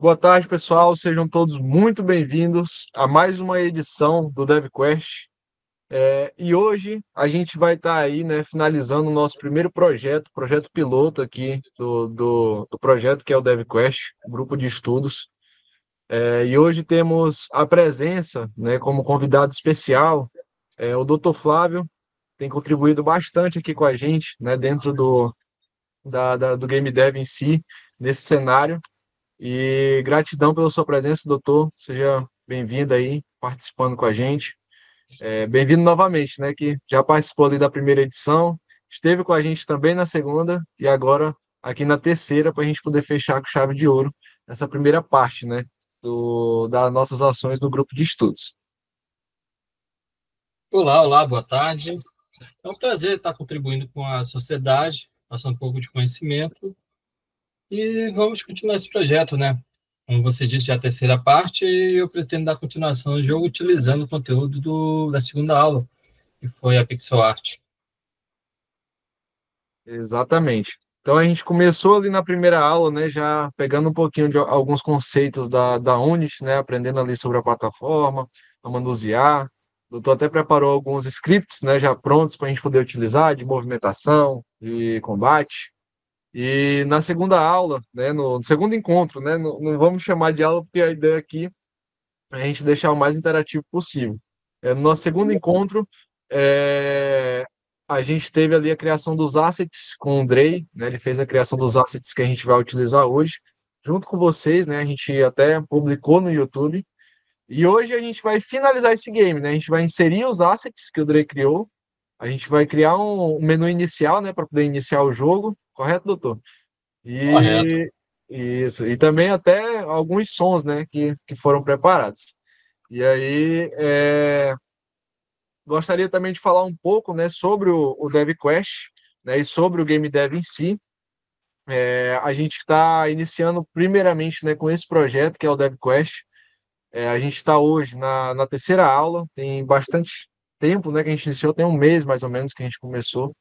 Boa tarde, pessoal. Sejam todos muito bem-vindos a mais uma edição do DevQuest. E hoje a gente vai estar aí, né, finalizando o nosso primeiro projeto piloto aqui do projeto que é o DevQuest, grupo de estudos. E hoje temos a presença, né, como convidado especial, o Dr. Flávio, tem contribuído bastante aqui com a gente, né, dentro do Game Dev em si, nesse cenário. E gratidão pela sua presença, doutor. Seja bem-vindo aí, participando com a gente. Bem-vindo novamente, né? Que já participou ali da primeira edição, esteve com a gente também na segunda e agora aqui na terceira, para a gente poder fechar com chave de ouro essa primeira parte, né? Das nossas ações no grupo de estudos. Olá, boa tarde. É um prazer estar contribuindo com a sociedade, passando um pouco de conhecimento e vamos continuar esse projeto, né? Como você disse, já é a terceira parte e eu pretendo dar continuação ao jogo utilizando o conteúdo da segunda aula, que foi a pixel art. Exatamente. Então a gente começou ali na primeira aula, né, já pegando um pouquinho de alguns conceitos da Unity, né, aprendendo ali sobre a plataforma, a manusear. O doutor até preparou alguns scripts, né, já prontos para a gente poder utilizar, de movimentação, de combate. E na segunda aula, né, no segundo encontro, né, não vamos chamar de aula porque a ideia aqui é a gente deixar o mais interativo possível. No nosso segundo encontro, é, a gente teve ali a criação dos assets com o Drey, né? Ele fez a criação dos assets que a gente vai utilizar hoje, junto com vocês, né? A gente até publicou no YouTube. E hoje a gente vai finalizar esse game, né? A gente vai inserir os assets que o Drey criou. A gente vai criar um menu inicial, né, para poder iniciar o jogo, correto, doutor? Correto. E isso, e também até alguns sons, né, que foram preparados. E aí, gostaria também de falar um pouco, né, sobre o DevQuest, né, e sobre o Game Dev em si. A gente está iniciando primeiramente, né, com esse projeto, que é o DevQuest. A gente está hoje na terceira aula, tem bastante tempo, né, que a gente iniciou, tem um mês mais ou menos que a gente começou.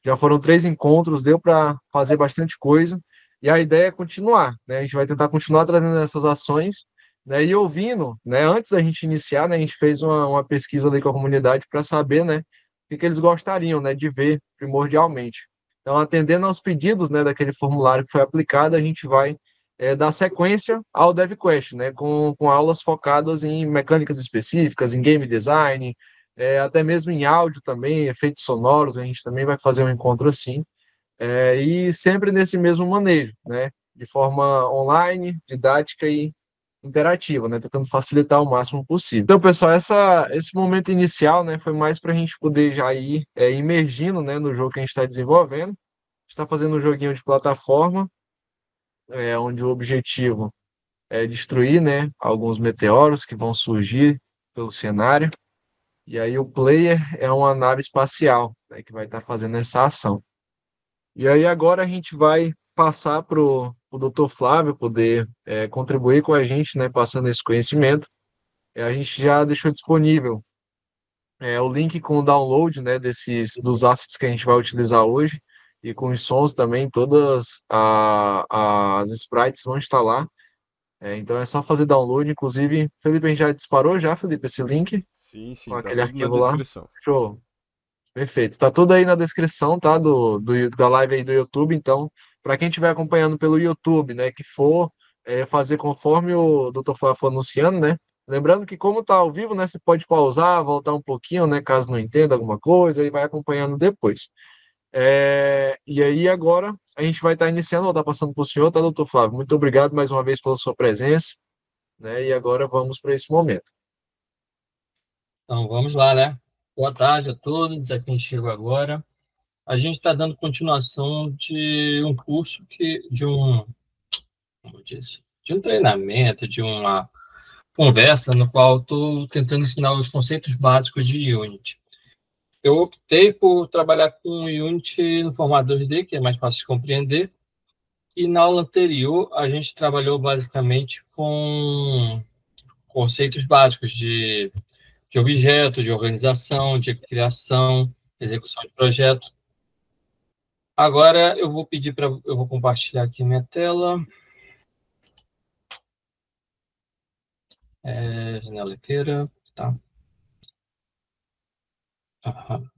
Já foram 3 encontros, deu para fazer bastante coisa. E a ideia é continuar, né? A gente vai tentar continuar trazendo essas ações, né? E ouvindo, né? Antes da gente iniciar, né? A gente fez uma pesquisa ali com a comunidade para saber, né? O que eles gostariam, né? De ver primordialmente. Então, atendendo aos pedidos, né? Daquele formulário que foi aplicado, a gente vai dar sequência ao DevQuest, né? Com aulas focadas em mecânicas específicas, em game design, até mesmo em áudio também, efeitos sonoros, a gente também vai fazer um encontro assim, e sempre nesse mesmo manejo, né, de forma online, didática e interativa, né, tentando facilitar o máximo possível. Então, pessoal, esse momento inicial, né, foi mais para a gente poder já ir imergindo, né, no jogo que a gente está desenvolvendo. A gente está fazendo um joguinho de plataforma, onde o objetivo é destruir, né, alguns meteoros que vão surgir pelo cenário. E aí o player é uma nave espacial, né, que vai estar fazendo essa ação. E aí agora a gente vai passar para o Dr. Flávio poder contribuir com a gente, né, passando esse conhecimento. A gente já deixou disponível o link com o download, né, dos assets que a gente vai utilizar hoje e com os sons também, todas as sprites vão estar lá. Então é só fazer download. Inclusive, Felipe, a gente já disparou já, Felipe, esse link Sim, com sim, tá aquele tudo na arquivo lá. descrição. Show. Perfeito. Tá tudo aí na descrição, tá? Da live aí do YouTube. Então, para quem estiver acompanhando pelo YouTube, né, que for fazer conforme o Dr. Flávio for anunciando, né? Lembrando que, como tá ao vivo, né, você pode pausar, voltar um pouquinho, né, caso não entenda alguma coisa, e vai acompanhando depois. E aí, agora, a gente vai estar iniciando, vou estar passando para o senhor, tá, doutor Flávio? Muito obrigado mais uma vez pela sua presença, né? E agora vamos para esse momento. Então vamos lá, né? Boa tarde a todos, a quem chegou agora. A gente está dando continuação de um curso como eu disse, de um treinamento, de uma conversa no qual estou tentando ensinar os conceitos básicos de Unity. Eu optei por trabalhar com Unity no formato 2D, que é mais fácil de compreender, e na aula anterior a gente trabalhou basicamente com conceitos básicos de objetos, de organização, de criação, execução de projeto. Agora eu vou compartilhar aqui minha tela. Janela inteira, tá. Aham.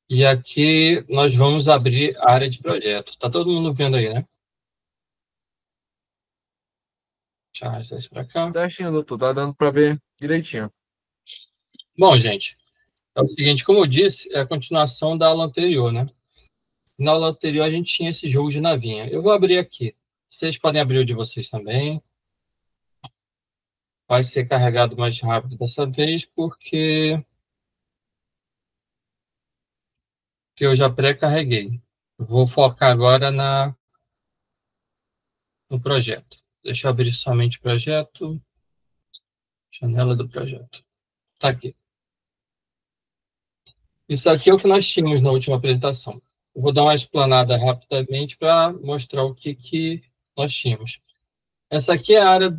E aqui nós vamos abrir a área de projeto. Tá todo mundo vendo aí, né? Deixa eu arrastar isso para cá. Certinho, doutor. Tá dando para ver direitinho. Bom, gente, é o seguinte, como eu disse, é a continuação da aula anterior, né? Na aula anterior a gente tinha esse jogo de navinha. Eu vou abrir aqui. Vocês podem abrir o de vocês também. Vai ser carregado mais rápido dessa vez, porque eu já pré-carreguei. Vou focar agora no projeto. Deixa eu abrir somente o projeto. Janela do projeto. Tá aqui. Isso aqui é o que nós tínhamos na última apresentação. Eu vou dar uma explanada rapidamente para mostrar o que nós tínhamos. Essa aqui é a área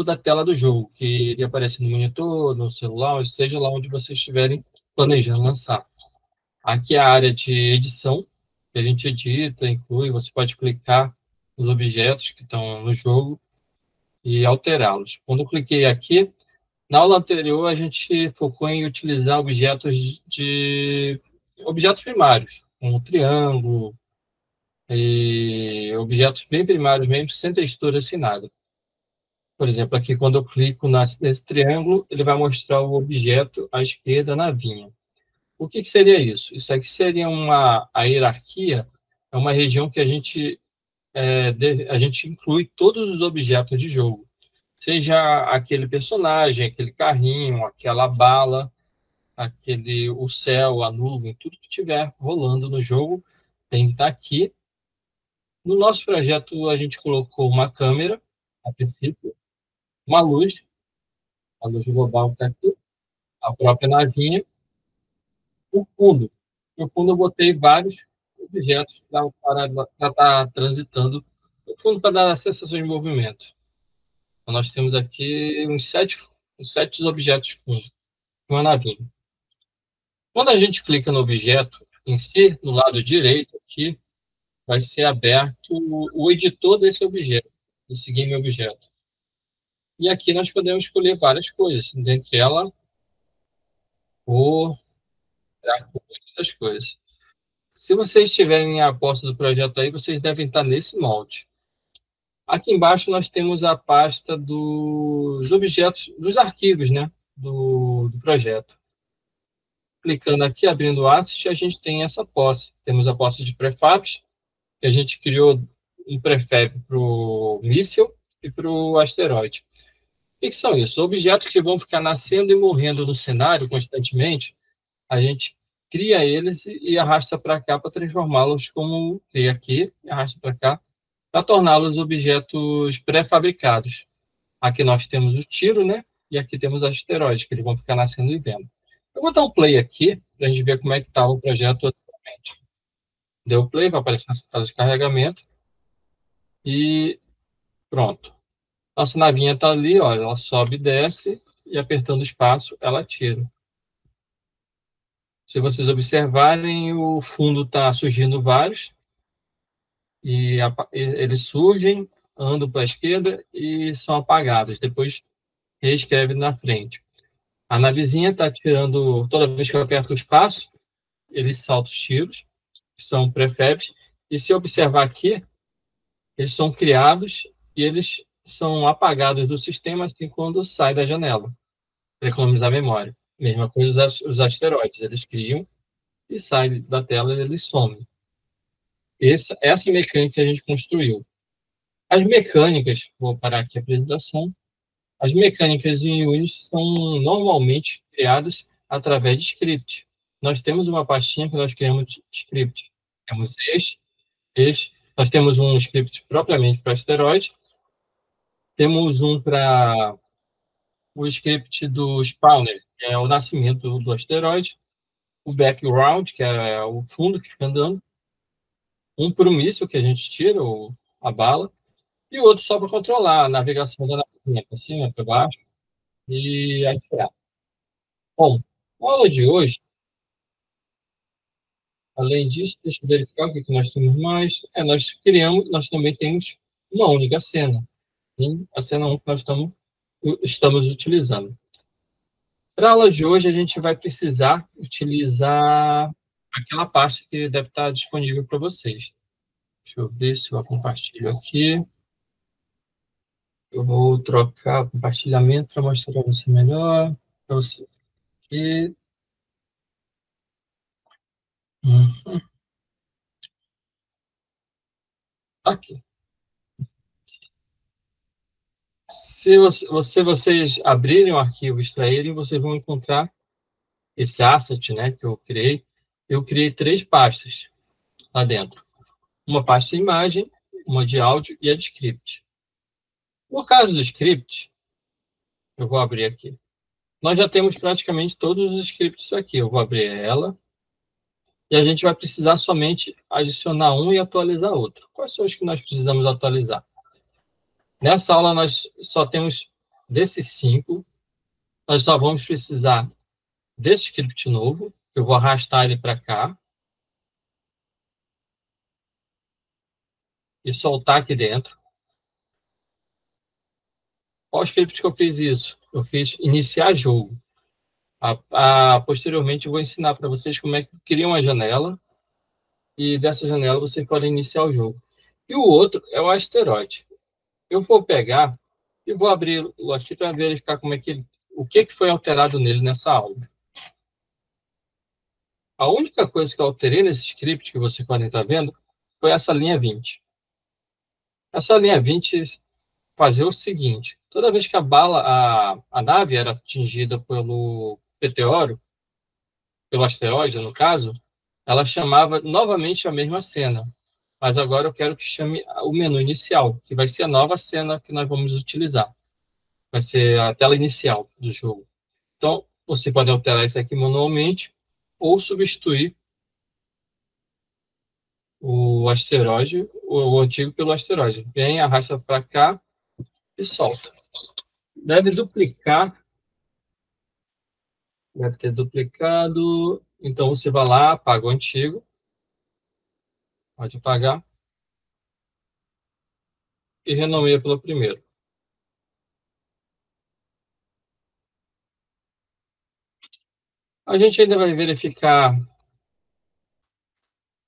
da tela do jogo, que iria aparecer no monitor, no celular, seja lá onde vocês estiverem planejando lançar. Aqui é a área de edição, que a gente edita, inclui, você pode clicar nos objetos que estão no jogo e alterá-los. Quando eu cliquei aqui, na aula anterior a gente focou em utilizar objetos primários, como triângulo e objetos bem primários mesmo, sem textura, sem nada. Por exemplo, aqui quando eu clico nesse triângulo, ele vai mostrar o objeto à esquerda na vinha. O que seria isso? Isso aqui seria a hierarquia, é uma região que a gente inclui todos os objetos de jogo. Seja aquele personagem, aquele carrinho, aquela bala, o céu, a nuvem, tudo que estiver rolando no jogo tem que estar aqui. No nosso projeto, a gente colocou uma câmera, a princípio, uma luz, a luz global está aqui, a própria navinha, o fundo. No fundo, eu botei vários objetos para estar transitando, o fundo para dar a sensação de movimento. Então, nós temos aqui uns sete objetos de fundo, uma navinha. Quando a gente clica no objeto em si, no lado direito aqui, vai ser aberto o editor desse objeto, desse game objeto. E aqui nós podemos escolher várias coisas, dentre elas, cor, muitas coisas. Se vocês estiverem a posse do projeto aí, vocês devem estar nesse molde. Aqui embaixo nós temos a pasta dos objetos, dos arquivos, né, do projeto. Clicando aqui, abrindo o Asset, a gente tem essa posse. Temos a posse de prefabs, que a gente criou um prefab para o míssil e para o asteroide. O que são isso? Objetos que vão ficar nascendo e morrendo no cenário constantemente, a gente cria eles e arrasta para cá para transformá-los como cria aqui, e arrasta para cá, para torná-los objetos pré-fabricados. Aqui nós temos o tiro, né? E aqui temos os asteroides, que eles vão ficar nascendo e vendo. Eu vou dar um play aqui, para a gente ver como é que estava o projeto atualmente. Deu play, vai aparecer nessa tela de carregamento. E pronto. Nossa navinha está ali, olha, ela sobe e desce, e apertando o espaço, ela tira. Se vocês observarem, o fundo está surgindo vários, e eles surgem, andam para a esquerda e são apagados. Depois reescreve na frente. A navezinha está tirando, toda vez que eu aperto o espaço, ele solta os tiros, que são prefabs, e se observar aqui, eles são criados e eles são apagados do sistema assim quando sai da janela, para economizar memória. Mesma coisa os asteroides, eles criam e saem da tela e eles somem. Essa mecânica que a gente construiu. As mecânicas, vou parar aqui a apresentação, as mecânicas em Unity são normalmente criadas através de script. Nós temos uma pastinha que nós criamos de script. Temos nós temos um script propriamente para asteroide, temos um para o script do spawner, que é o nascimento do asteroide, o background, que é o fundo que fica andando, um para o míssil, que a gente tira a bala, e outro só para controlar a navegação da navinha, para cima, para baixo, e atirar. Bom, na aula de hoje, além disso, deixa eu verificar o que nós temos mais. Nós também temos uma única cena. A cena 1 que nós estamos estamos utilizando. Para a aula de hoje, a gente vai precisar utilizar aquela pasta que deve estar disponível para vocês. Deixa eu ver se eu compartilho aqui. Eu vou trocar o compartilhamento para mostrar para você melhor. Para você aqui. Aqui. Se vocês abrirem o arquivo e extraírem, vocês vão encontrar esse asset, né, que eu criei. Eu criei 3 pastas lá dentro. Uma pasta de imagem, uma de áudio e a de script. No caso do script, eu vou abrir aqui. Nós já temos praticamente todos os scripts aqui. Eu vou abrir ela. E a gente vai precisar somente adicionar um e atualizar outro. Quais são os que nós precisamos atualizar? Nessa aula, nós só temos desses 5. Nós só vamos precisar desse script novo. Eu vou arrastar ele para cá. E soltar aqui dentro. Qual script que eu fiz isso? Eu fiz iniciar jogo. Posteriormente, eu vou ensinar para vocês como é que cria uma janela. E dessa janela, vocês podem iniciar o jogo. E o outro é o asteroide. Eu vou pegar e vou abrir o aqui para verificar como é que o que foi alterado nele nessa aula. A única coisa que eu alterei nesse script, que vocês podem estar vendo, foi essa linha 20. Essa linha 20 fazia o seguinte: toda vez que a nave era atingida pelo meteoro, pelo asteroide, no caso, ela chamava novamente a mesma cena. Mas agora eu quero que chame o menu inicial, que vai ser a nova cena que nós vamos utilizar. Vai ser a tela inicial do jogo. Então, você pode alterar isso aqui manualmente ou substituir o asteroide, o antigo pelo asteroide. Vem, arrasta para cá e solta. Deve duplicar. Deve ter duplicado. Então, você vai lá, apaga o antigo. Pode apagar. E renomeia pelo primeiro. A gente ainda vai verificar.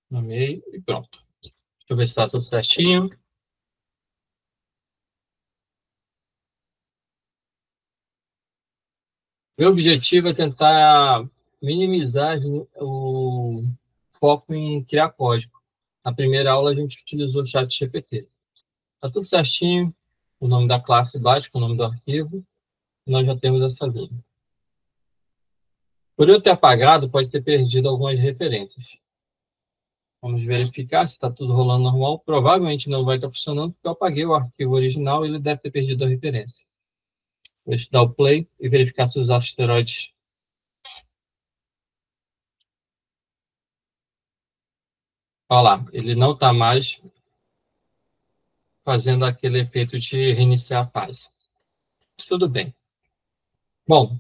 Nomeei e pronto. Deixa eu ver se está tudo certinho. Meu objetivo é tentar minimizar o foco em criar código. Na primeira aula, a gente utilizou o ChatGPT. Está tudo certinho, o nome da classe básica, o nome do arquivo, e nós já temos essa linha. Por eu ter apagado, pode ter perdido algumas referências. Vamos verificar se está tudo rolando normal. Provavelmente não vai estar funcionando, porque eu apaguei o arquivo original e ele deve ter perdido a referência. Deixa eu dar o play e verificar se os asteroides... Olha lá, ele não está mais fazendo aquele efeito de reiniciar a fase. Mas tudo bem. Bom,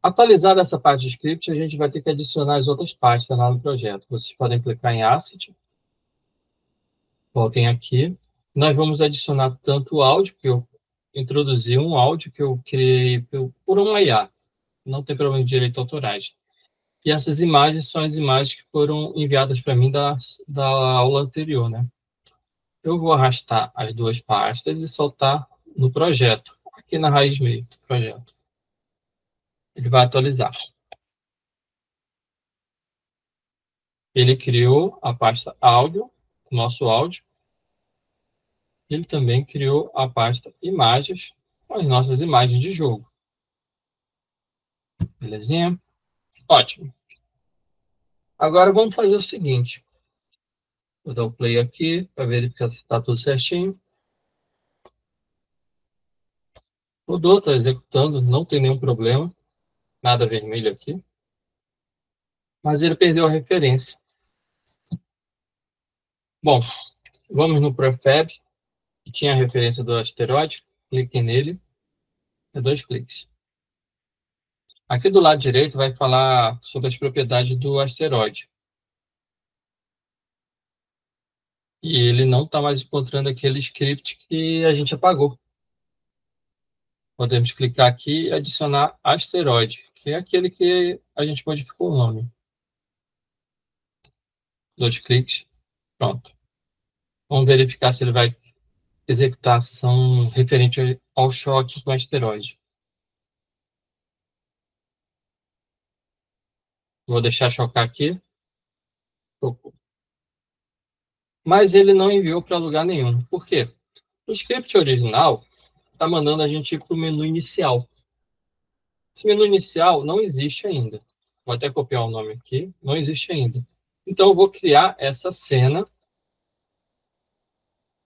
atualizada essa parte de script, a gente vai ter que adicionar as outras pastas lá no projeto. Vocês podem clicar em Asset. Voltem aqui. Nós vamos adicionar tanto o áudio, que eu introduzi um áudio que eu criei por uma IA. Não tem problema de direitos autorais. E essas imagens são as imagens que foram enviadas para mim da aula anterior, né? Eu vou arrastar as 2 pastas e soltar no projeto, aqui na raiz meio do projeto. Ele vai atualizar. Ele criou a pasta áudio, nosso áudio. Ele também criou a pasta imagens, com as nossas imagens de jogo. Belezinha? Ótimo. Agora vamos fazer o seguinte. Vou dar o play aqui para verificar se está tudo certinho. Rodou, está executando, não tem nenhum problema. Nada vermelho aqui. Mas ele perdeu a referência. Bom, vamos no Prefab, que tinha a referência do asteroide. Cliquem nele. É 2 cliques. Aqui do lado direito vai falar sobre as propriedades do asteroide. E ele não está mais encontrando aquele script que a gente apagou. Podemos clicar aqui e adicionar asteroide, que é aquele que a gente modificou o nome. 2 cliques, pronto. Vamos verificar se ele vai executar ação referente ao choque com asteroide. Vou deixar chocar aqui. Mas ele não enviou para lugar nenhum. Por quê? O script original está mandando a gente ir para o menu inicial. Esse menu inicial não existe ainda. Vou até copiar o nome aqui. Não existe ainda. Então, eu vou criar essa cena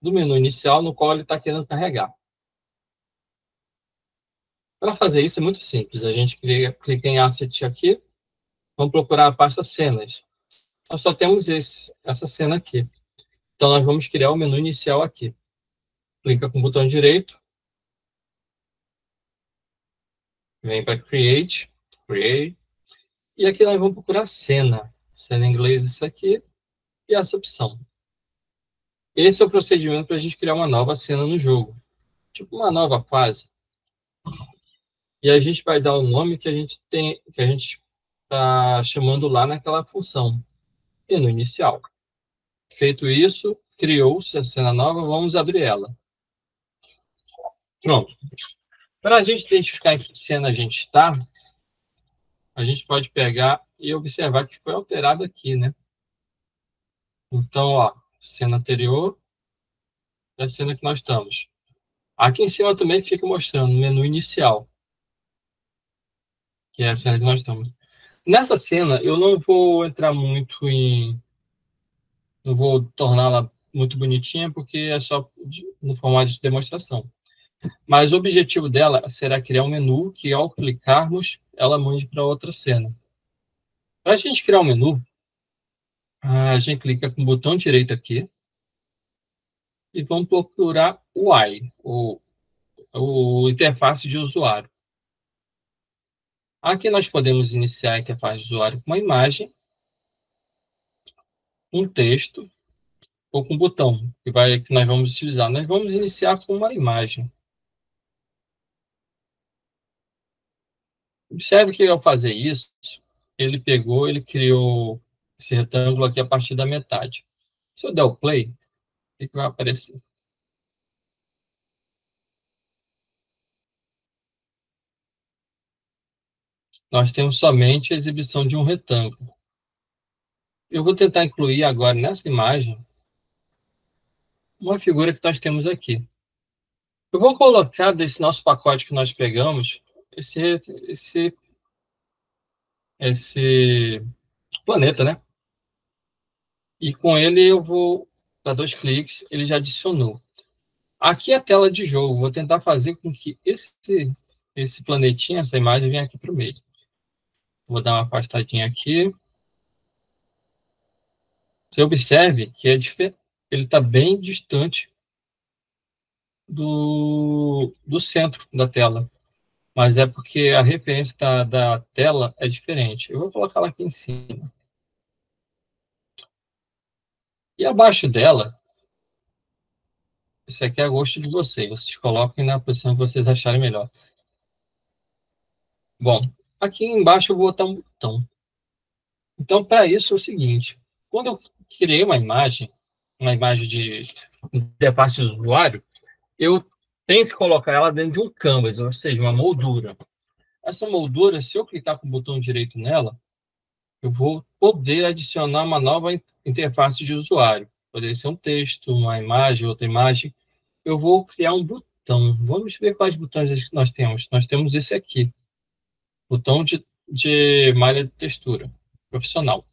do menu inicial no qual ele está querendo carregar. Para fazer isso é muito simples. A gente clica em Asset aqui. Vamos procurar a pasta Cenas. Nós só temos essa cena aqui. Então, nós vamos criar o menu inicial aqui. Clica com o botão direito. Vem para Create. E aqui nós vamos procurar cena. Cena em inglês isso aqui. E essa opção. Esse é o procedimento para a gente criar uma nova cena no jogo. Tipo uma nova fase. E a gente vai dar o nome que a gente está chamando lá naquela função. Menu inicial. Feito isso, criou-se a cena nova, vamos abrir ela. Pronto. Para a gente identificar em que cena a gente está, a gente pode pegar e observar que foi alterado aqui, né? Então, ó, cena anterior é a cena que nós estamos. Aqui em cima também fica mostrando o menu inicial, que é a cena que nós estamos. Nessa cena, eu não vou entrar muito em... Não vou torná-la muito bonitinha, porque é só no formato de demonstração. Mas o objetivo dela será criar um menu que, ao clicarmos, ela mande para outra cena. Para a gente criar um menu, a gente clica com o botão direito aqui e vamos procurar o UI, o interface de usuário. Aqui nós podemos iniciar a interface de usuário com uma imagem, um texto ou com um botão que nós vamos utilizar. Nós vamos iniciar com uma imagem. Observe que ao fazer isso, ele criou esse retângulo aqui a partir da metade. Se eu der o play, o que vai aparecer? Nós temos somente a exibição de um retângulo. Eu vou tentar incluir agora nessa imagem uma figura que nós temos aqui. Eu vou colocar desse nosso pacote que nós pegamos esse planeta, né? E com ele eu vou dar 2 cliques, ele já adicionou. Aqui é a tela de jogo. Vou tentar fazer com que esse planetinha, essa imagem, venha aqui para o meio. Vou dar uma afastadinha aqui. Você observe que ele está bem distante do centro da tela. Mas é porque a referência da tela é diferente. Eu vou colocar ela aqui em cima. E abaixo dela, isso aqui é a gosto de vocês. Vocês coloquem na posição que vocês acharem melhor. Bom, aqui embaixo eu vou botar um botão. Então, para isso é o seguinte. Quando eu criei uma imagem de interface de usuário, eu tenho que colocar ela dentro de um canvas, ou seja, uma moldura. Essa moldura, se eu clicar com o botão direito nela, eu vou poder adicionar uma nova interface de usuário. Poderia ser um texto, uma imagem, outra imagem. Eu vou criar um botão. Vamos ver quais botões nós temos. Nós temos esse aqui. Botão de malha de textura profissional.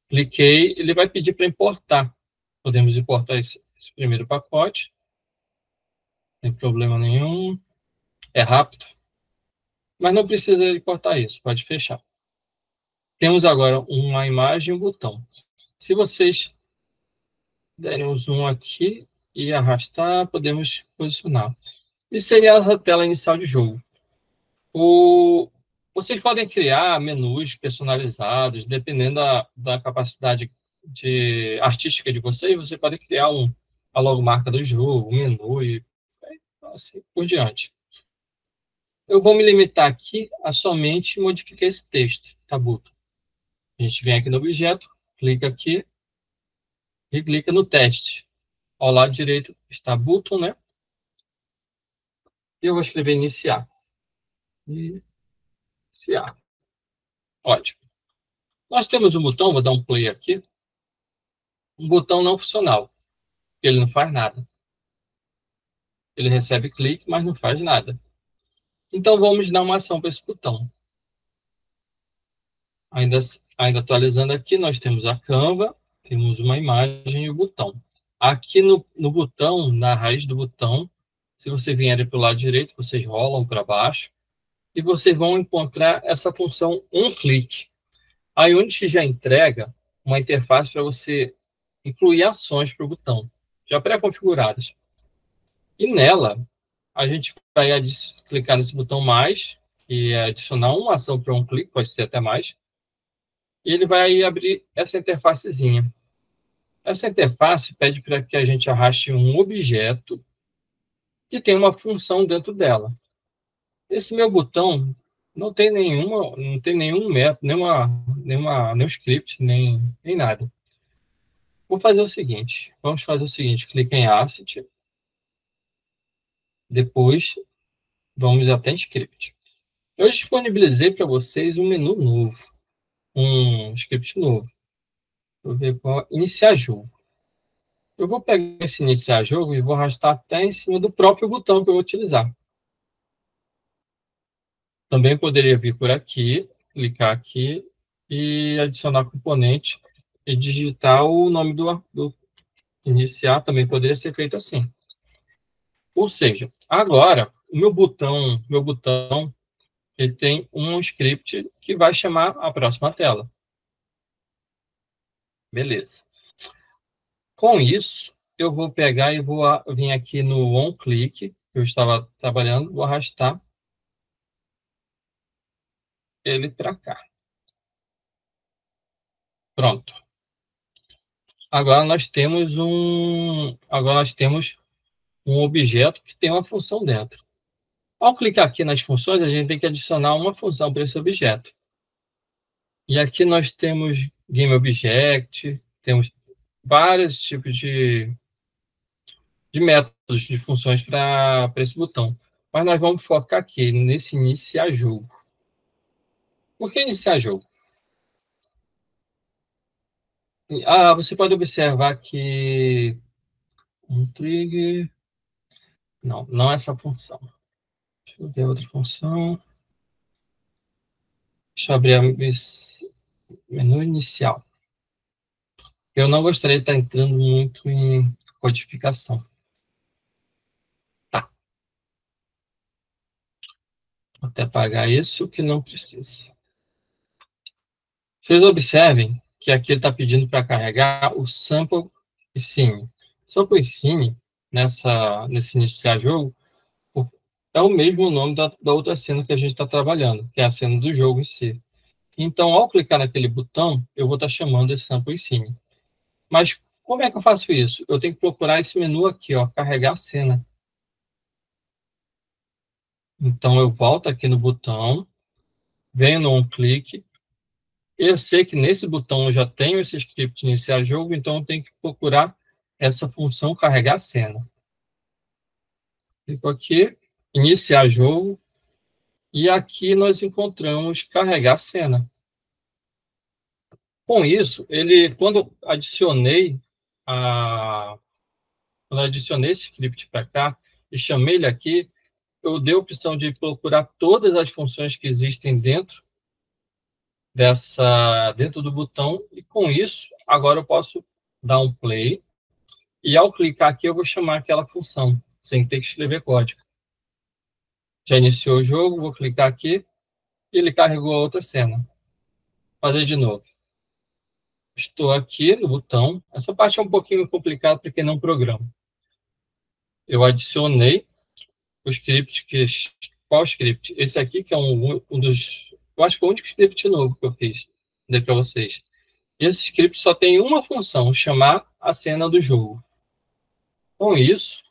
Cliquei, ele vai pedir para importar. Podemos importar esse primeiro pacote. Sem problema nenhum. É rápido. Mas não precisa importar isso. Pode fechar. Temos agora uma imagem e um botão. Se vocês derem um zoom aqui e arrastar, podemos posicionar. Isso seria a tela inicial de jogo. Vocês podem criar menus personalizados, dependendo da capacidade artística de vocês, você pode criar a logomarca do jogo, um menu e assim por diante. eu vou me limitar aqui a somente modificar esse texto, tá, button. A gente vem aqui no objeto, clica aqui e clica no teste. Ao lado direito está button, né? E eu vou escrever iniciar. Iniciar. Ótimo. Nós temos um botão, vou dar um play aqui, um botão não funcional, porque ele não faz nada. Ele recebe clique, mas não faz nada. Então, vamos dar uma ação para esse botão. Ainda atualizando aqui, nós temos a Canva, temos uma imagem e o botão. Aqui no botão, na raiz do botão, se você vier para o lado direito, vocês rolam para baixo e vocês vão encontrar essa função um clique. A Unity já entrega uma interface para você incluir ações para o botão, já pré-configuradas. E nela, a gente vai clicar nesse botão mais, e adicionar uma ação para um clique, pode ser até mais, e ele vai abrir essa interfacezinha. Essa interface pede para que a gente arraste um objeto que tem uma função dentro dela. Esse meu botão não tem nenhum método, nenhum script, nem nada. Vou fazer o seguinte, vamos fazer o seguinte, clica em Asset, depois vamos até Script. Eu disponibilizei para vocês um menu novo, um script novo. Vou ver qual, iniciar jogo. Eu vou pegar esse iniciar jogo e vou arrastar até em cima do próprio botão que eu vou utilizar. Também poderia vir por aqui, clicar aqui e adicionar componente e digitar o nome do iniciar, também poderia ser feito assim. Ou seja, agora, o meu botão, ele tem um script que vai chamar a próxima tela. Beleza. Com isso, eu vou pegar e vou vir aqui no onClick, que eu estava trabalhando, vou arrastar ele para cá. Pronto. Agora nós temos um objeto que tem uma função dentro. Ao clicar aqui nas funções, a gente tem que adicionar uma função para esse objeto. E aqui nós temos GameObject, temos vários tipos de métodos, de funções para esse botão. Mas nós vamos focar aqui nesse iniciar jogo. Por que iniciar jogo? Você pode observar que um trigger... Não essa função. Deixa eu ver outra função. Deixa eu abrir o menu inicial. Eu não gostaria de estar entrando muito em codificação. Tá. Vou até apagar isso que não precisa. Vocês observem que aqui ele está pedindo para carregar o sample e scene. Sample e scene, nesse iniciar jogo, é o mesmo nome da outra cena que a gente está trabalhando, que é a cena do jogo em si. Então, ao clicar naquele botão, eu vou estar chamando esse sample e scene. Mas como é que eu faço isso? Eu tenho que procurar esse menu aqui, ó, carregar a cena. Então, eu volto aqui no botão, venho no onClick. Eu sei que nesse botão eu já tenho esse script iniciar jogo, então eu tenho que procurar essa função carregar cena. Clico aqui, iniciar jogo, e aqui nós encontramos carregar cena. Com isso, quando adicionei esse script para cá e chamei ele aqui, eu dei a opção de procurar todas as funções que existem dentro do botão, e com isso, agora eu posso dar um play, e ao clicar aqui eu vou chamar aquela função, sem ter que escrever código. Já iniciou o jogo, vou clicar aqui, e ele carregou a outra cena. Vou fazer de novo. Estou aqui no botão, essa parte é um pouquinho complicada para quem não programa. Eu adicionei o script, qual script? Esse aqui, que é um dos... Eu acho que é o único script novo que eu fiz. Dei para vocês. E esse script só tem uma função, chamar a cena do jogo. Com isso,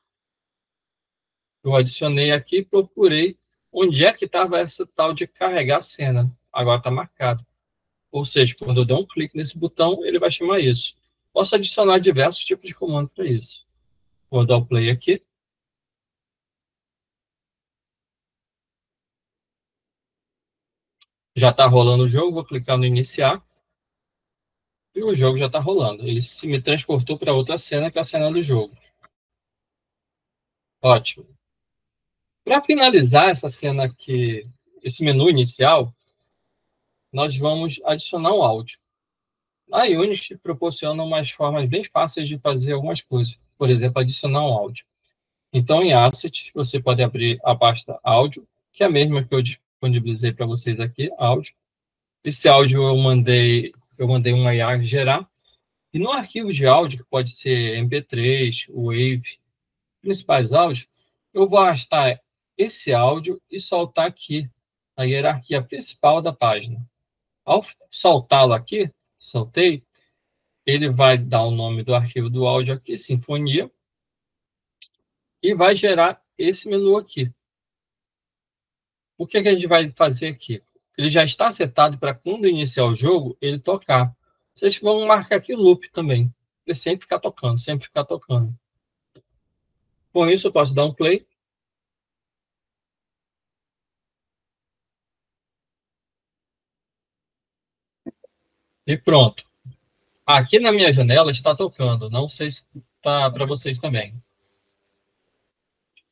eu adicionei aqui e procurei onde é que estava essa tal de carregar a cena. Agora está marcado. Ou seja, quando eu der um clique nesse botão, ele vai chamar isso. Posso adicionar diversos tipos de comando para isso. Vou dar o play aqui. Já está rolando o jogo, vou clicar no iniciar. E o jogo já está rolando. Ele se me transportou para outra cena, que é a cena do jogo. Ótimo. Para finalizar essa cena aqui, esse menu inicial, nós vamos adicionar um áudio. A Unity proporciona umas formas bem fáceis de fazer algumas coisas. Por exemplo, adicionar um áudio. Então, em Asset, você pode abrir a pasta áudio, que é a mesma que eu disponibilizei para vocês aqui, áudio. Esse áudio eu mandei um IA gerar. E no arquivo de áudio, que pode ser MP3, Wave, principais áudios, eu vou arrastar esse áudio e soltar aqui a hierarquia principal da página. Ao soltá-lo aqui, soltei, ele vai dar o nome do arquivo do áudio aqui, Sinfonia, e vai gerar esse menu aqui. O que a gente vai fazer aqui? Ele já está setado para quando iniciar o jogo, ele tocar. Vocês vão marcar aqui o loop também. Ele sempre ficar tocando, sempre ficar tocando. Com isso, eu posso dar um play. E pronto. Aqui na minha janela está tocando. Não sei se está para vocês também.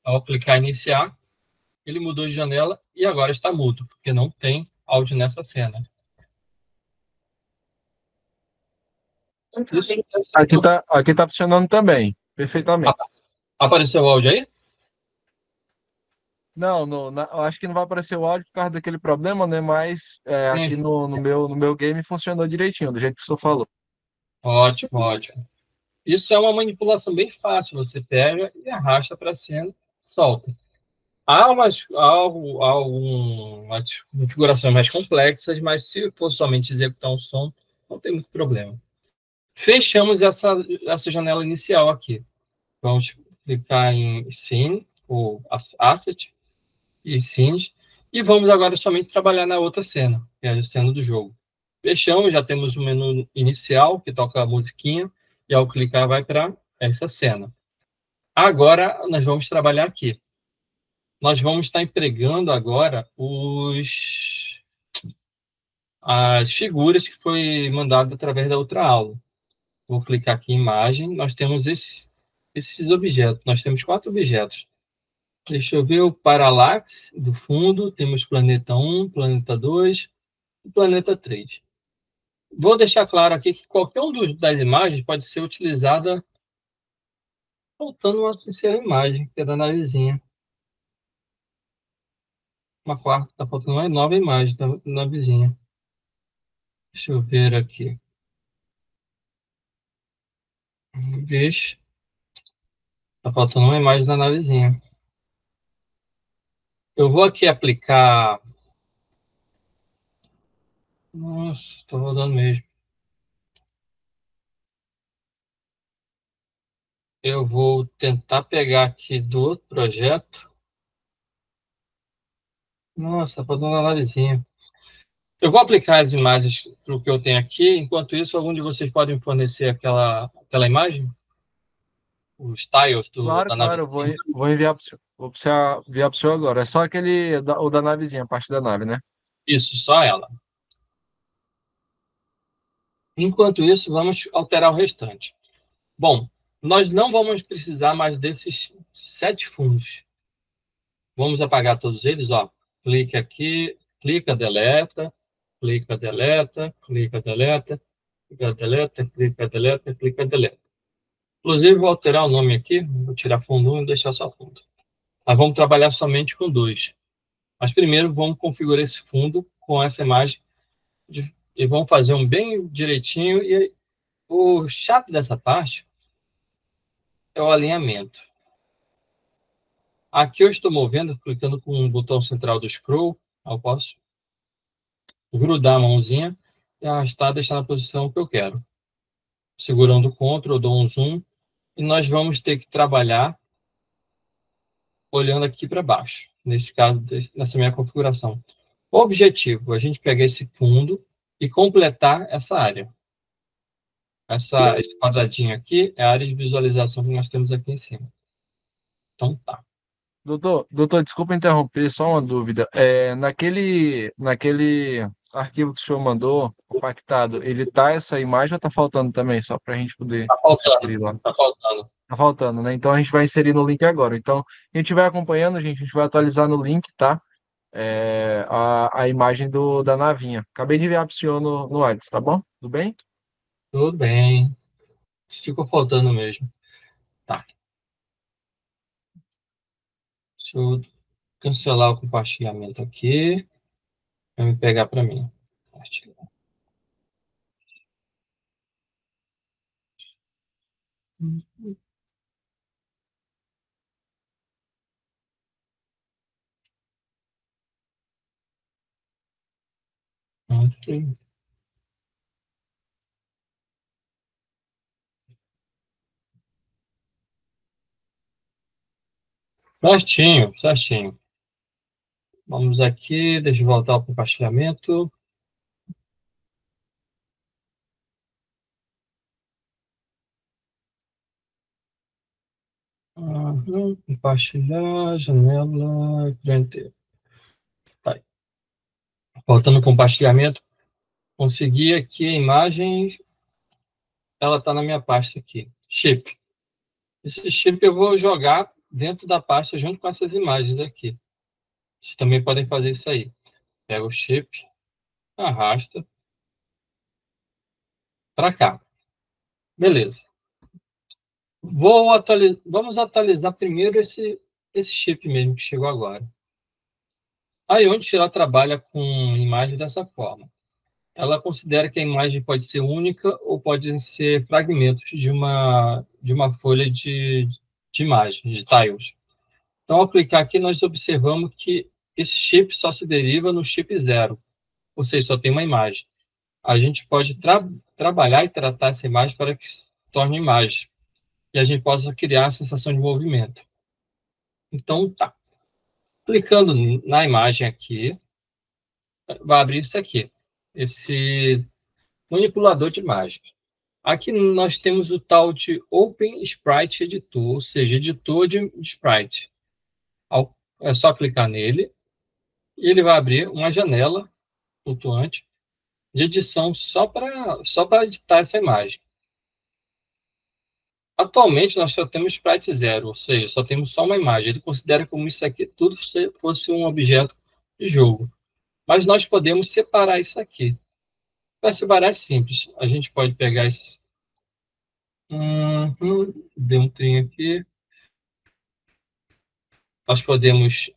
Ao clicar em iniciar, ele mudou de janela e agora está mudo, porque não tem áudio nessa cena. Isso aqui tá funcionando também, perfeitamente. Apareceu o áudio aí? Não, eu acho que não vai aparecer o áudio por causa daquele problema, né? Mas aqui no meu game funcionou direitinho, do jeito que o senhor falou. Ótimo, ótimo. Isso é uma manipulação bem fácil. Você pega e arrasta para a cena, solta. Há algumas configurações mais complexas, mas se for somente executar um som, não tem muito problema. Fechamos essa janela inicial aqui. Vamos clicar em Scene, ou Asset, e Scenes, e vamos agora somente trabalhar na outra cena, que é a cena do jogo. Fechamos, já temos o menu inicial, que toca a musiquinha, e ao clicar vai para essa cena. Agora, nós vamos trabalhar aqui. Nós vamos estar empregando agora as figuras que foi mandado através da outra aula. Vou clicar aqui em imagem, nós temos esses objetos. Nós temos 4 objetos. Deixa eu ver o Parallax do fundo, temos planeta 1, planeta 2 e planeta 3. Vou deixar claro aqui que qualquer das imagens pode ser utilizada faltando uma terceira imagem, que é da navezinha. Uma quarta, está faltando uma nova imagem da navezinha. Deixa eu ver aqui. Deixa. Está faltando uma imagem da navezinha. Eu vou aqui aplicar... Nossa, estou rodando mesmo. Eu vou tentar pegar aqui do outro projeto. Nossa, está faltando a navezinha. Eu vou aplicar as imagens para o que eu tenho aqui. Enquanto isso, algum de vocês podem fornecer aquela imagem? Os tiles Claro, da claro, navezinha? vou enviar para o senhor. Vou enviar para o senhor agora. É só o da navezinha, a parte da nave, né? Isso, só ela. Enquanto isso, vamos alterar o restante. Bom, nós não vamos precisar mais desses 7 fundos. Vamos apagar todos eles, ó. Clique aqui, clica, deleta, clica, deleta, clica, deleta, clica, deleta, clica, deleta, clica, deleta. Inclusive, vou alterar o nome aqui, vou tirar fundo 1 e deixar só fundo. Nós vamos trabalhar somente com 2. Mas primeiro vamos configurar esse fundo com essa imagem e vamos fazer um bem direitinho. E o chato dessa parte é o alinhamento. Aqui eu estou movendo, clicando com o botão central do scroll, eu posso grudar a mãozinha e arrastar, deixar na posição que eu quero. Segurando o Ctrl, eu dou um zoom e nós vamos ter que trabalhar olhando aqui para baixo. nesse caso, nessa minha configuração. O objetivo, a gente pegar esse fundo e completar essa área. Esse quadradinho aqui é a área de visualização que nós temos aqui em cima. Então, tá. Doutor, desculpa interromper, só uma dúvida. Naquele arquivo que o senhor mandou, compactado, ele tá essa imagem ou tá faltando também? Só para a gente poder Tá faltando, inserir lá. tá faltando. Tá faltando, né? Então a gente vai inserir no link agora. Então, a gente vai acompanhando, gente, a gente vai atualizar no link, tá? A imagem da navinha. Acabei de enviar para o senhor no WhatsApp, tá bom? Tudo bem? Tudo bem. Ficou faltando mesmo. Tá. Deixa eu cancelar o compartilhamento aqui. Vai me pegar para mim. Ok. Certinho, certinho. Vamos aqui, deixa eu voltar ao compartilhamento. Compartilhar, janela, grande. Tá aí. Voltando ao compartilhamento, consegui aqui a imagem, ela está na minha pasta aqui, chip. Esse chip eu vou jogar dentro da pasta junto com essas imagens aqui. Vocês também podem fazer isso aí. Pega o chip, arrasta para cá. Beleza. Vamos atualizar primeiro esse chip mesmo que chegou agora. A Ionity ela trabalha com imagem dessa forma. Ela considera que a imagem pode ser única ou podem ser fragmentos de uma folha de imagem, de tiles. Então, ao clicar aqui, nós observamos que esse chip só se deriva no chip 0, ou seja, só tem uma imagem. A gente pode trabalhar e tratar essa imagem para que se torne imagem, e a gente possa criar a sensação de movimento. Então, tá. Clicando na imagem aqui, vai abrir isso aqui, esse manipulador de imagem. Aqui nós temos o tal de Open Sprite Editor, ou seja, editor de sprite. É só clicar nele e ele vai abrir uma janela flutuante de edição só para editar essa imagem. Atualmente nós só temos Sprite 0, ou seja, só temos só uma imagem. Ele considera como isso aqui tudo fosse um objeto de jogo. Mas nós podemos separar isso aqui. Para separar é simples. A gente pode pegar esse... deu um trim aqui. Nós podemos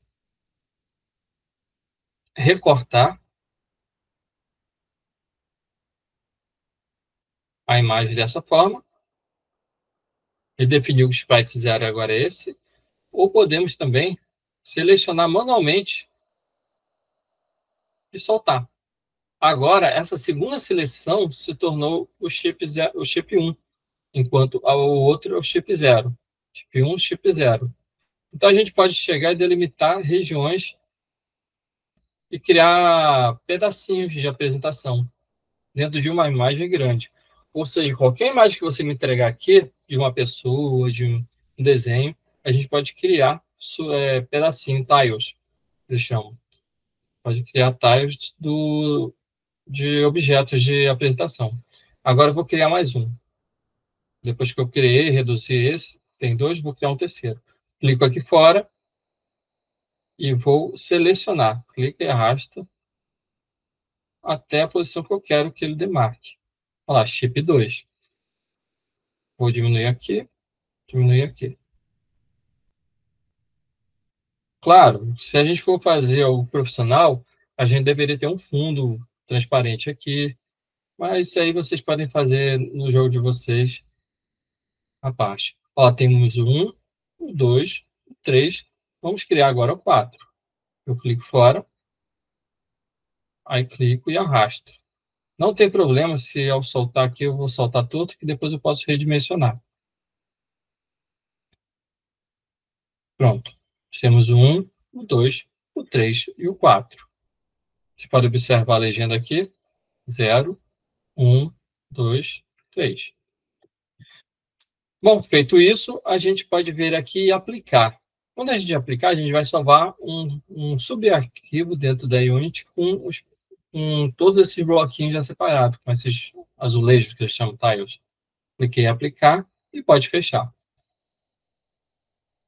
recortar a imagem dessa forma e definir o sprite 0 agora é esse, ou podemos também selecionar manualmente e soltar. Agora, essa segunda seleção se tornou o chip 1, enquanto o outro é o chip 0. Chip 1, chip 0. Então, a gente pode chegar e delimitar regiões e criar pedacinhos de apresentação dentro de uma imagem grande. Ou seja, qualquer imagem que você me entregar aqui, de uma pessoa, de um desenho, a gente pode criar pedacinho, tiles, eles chamam. Pode criar tiles de objetos de apresentação. Agora eu vou criar mais um. Depois que eu criei, reduzi esse, tem dois, vou criar um terceiro. Clico aqui fora e vou selecionar. Clica e arrasta até a posição que eu quero que ele demarque. Olha lá, chip 2. Vou diminuir aqui, diminuir aqui. Claro, se a gente for fazer algo profissional, a gente deveria ter um fundo transparente aqui, mas isso aí vocês podem fazer no jogo de vocês a parte. Ó, temos o 1, o 2, o 3. Vamos criar agora o 4. Eu clico fora, aí clico e arrasto. Não tem problema se ao soltar aqui eu vou soltar tudo, que depois eu posso redimensionar. Pronto. Temos o 1, o 2, o 3 e o 4. Você pode observar a legenda aqui, 0, 1, 2, 3. Bom, feito isso, a gente pode vir aqui e aplicar. Quando a gente aplicar, a gente vai salvar um subarquivo dentro da Unity com todos esses bloquinhos já separados, com esses azulejos que eles chamam tiles. Cliquei em aplicar e pode fechar.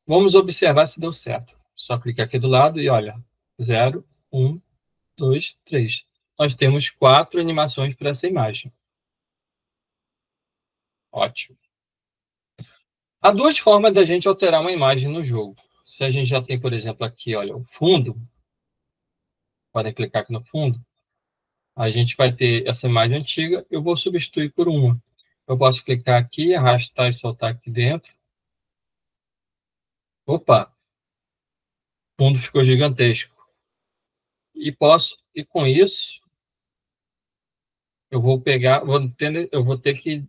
Vamos observar se deu certo. Só clicar aqui do lado e olha, 0, 1, 2, 3. Nós temos 4 animações para essa imagem. Ótimo. Há duas formas da gente alterar uma imagem no jogo. Se a gente já tem, por exemplo, aqui, olha, o fundo, podem clicar aqui no fundo, a gente vai ter essa imagem antiga, eu vou substituir por uma. Eu posso clicar aqui, arrastar e soltar aqui dentro. Opa! O fundo ficou gigantesco. E com isso, eu vou pegar, eu vou ter que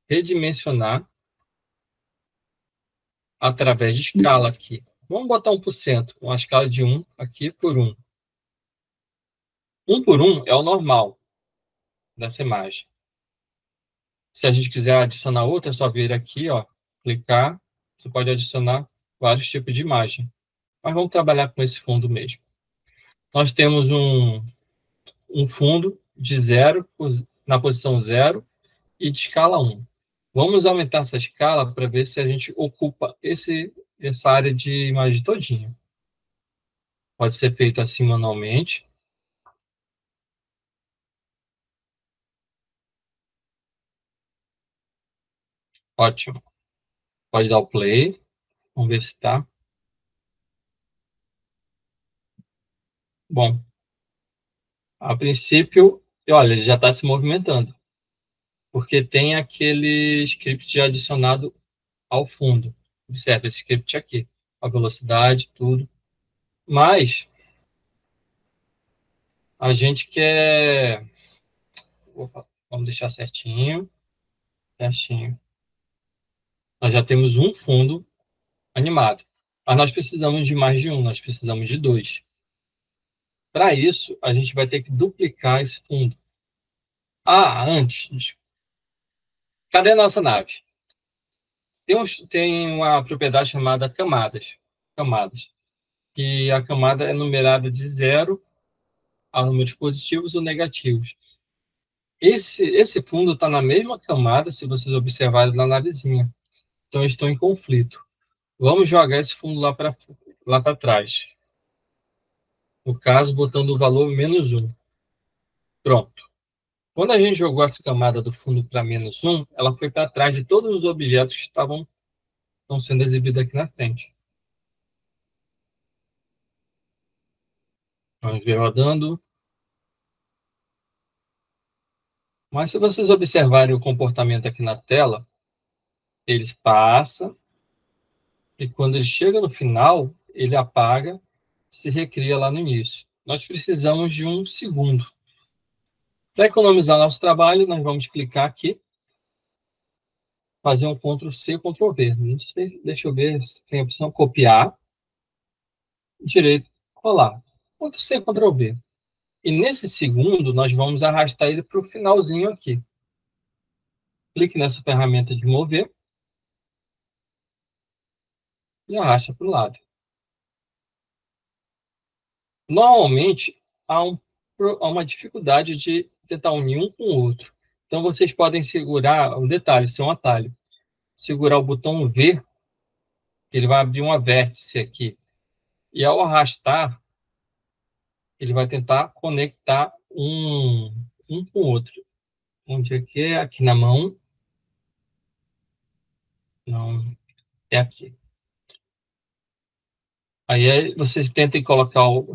redimensionar através de escala aqui. Vamos botar 1%, uma escala de 1 aqui por 1. 1 por 1 é o normal dessa imagem. Se a gente quiser adicionar outra, é só vir aqui, ó, clicar. Você pode adicionar vários tipos de imagem. Mas vamos trabalhar com esse fundo mesmo. Nós temos um fundo de 0, na posição 0, e de escala 1. Vamos aumentar essa escala para ver se a gente ocupa essa área de imagem todinha. Pode ser feito assim manualmente. Ótimo. Pode dar o play. Vamos ver se está. Bom, a princípio, olha, ele já está se movimentando, porque tem aquele script adicionado ao fundo. Observe esse script aqui, a velocidade, tudo. Mas a gente quer... Vamos deixar certinho. Certinho. Nós já temos um fundo animado. Mas nós precisamos de mais de um, nós precisamos de 2. Para isso, a gente vai ter que duplicar esse fundo. Antes, cadê a nossa nave? Tem uma propriedade chamada camadas. Camadas. Que a camada é numerada de 0 a números positivos ou negativos. Esse fundo está na mesma camada, se vocês observarem na navezinha. Então, eu estou em conflito. Vamos jogar esse fundo lá para trás. No caso, botando o valor -1. Pronto. Quando a gente jogou essa camada do fundo para -1, ela foi para trás de todos os objetos que estão sendo exibidos aqui na frente. Vamos ver rodando. Mas se vocês observarem o comportamento aqui na tela, eles passam, e quando ele chega no final, ele apaga, se recria lá no início. Nós precisamos de 1 segundo. Para economizar nosso trabalho, nós vamos clicar aqui, fazer um Ctrl+C, Ctrl+V. Não sei, deixa eu ver se tem a opção copiar, direito, colar. Ctrl+C, Ctrl+V. E nesse segundo, nós vamos arrastar ele para o finalzinho aqui. Clique nessa ferramenta de mover e arrasta para o lado. Normalmente, há uma dificuldade de tentar unir um com o outro. Então, vocês podem segurar, um detalhe, isso é um atalho, segurar o botão V, que ele vai abrir uma vértice aqui. E ao arrastar, ele vai tentar conectar um com o outro. Onde é que é? Aqui na mão. Não, é aqui. Aí vocês tentem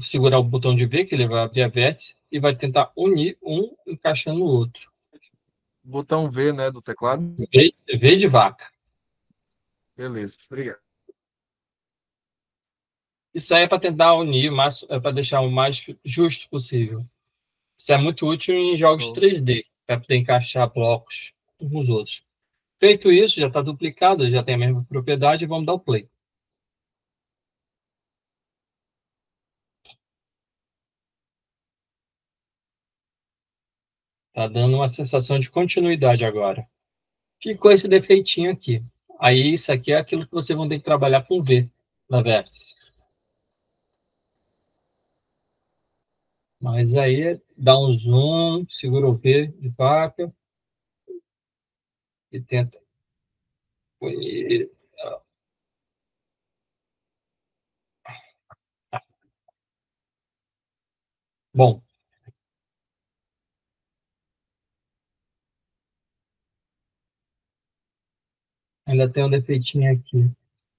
segurar o botão de V, que ele vai abrir a vértice, e vai tentar unir um encaixando no outro. Botão V, né, do teclado. V de vaca. Beleza, obrigado. Isso aí é para tentar unir, mas é para deixar o mais justo possível. Isso é muito útil em jogos 3D, para poder encaixar blocos uns nos outros. Feito isso, já está duplicado, já tem a mesma propriedade, vamos dar o play. Tá dando uma sensação de continuidade agora. Ficou esse defeitinho aqui. Aí, isso aqui é aquilo que vocês vão ter que trabalhar com V na vértice. Mas aí, dá um zoom, segura o V de vaca e tenta. Bom, ainda tem um defeitinho aqui.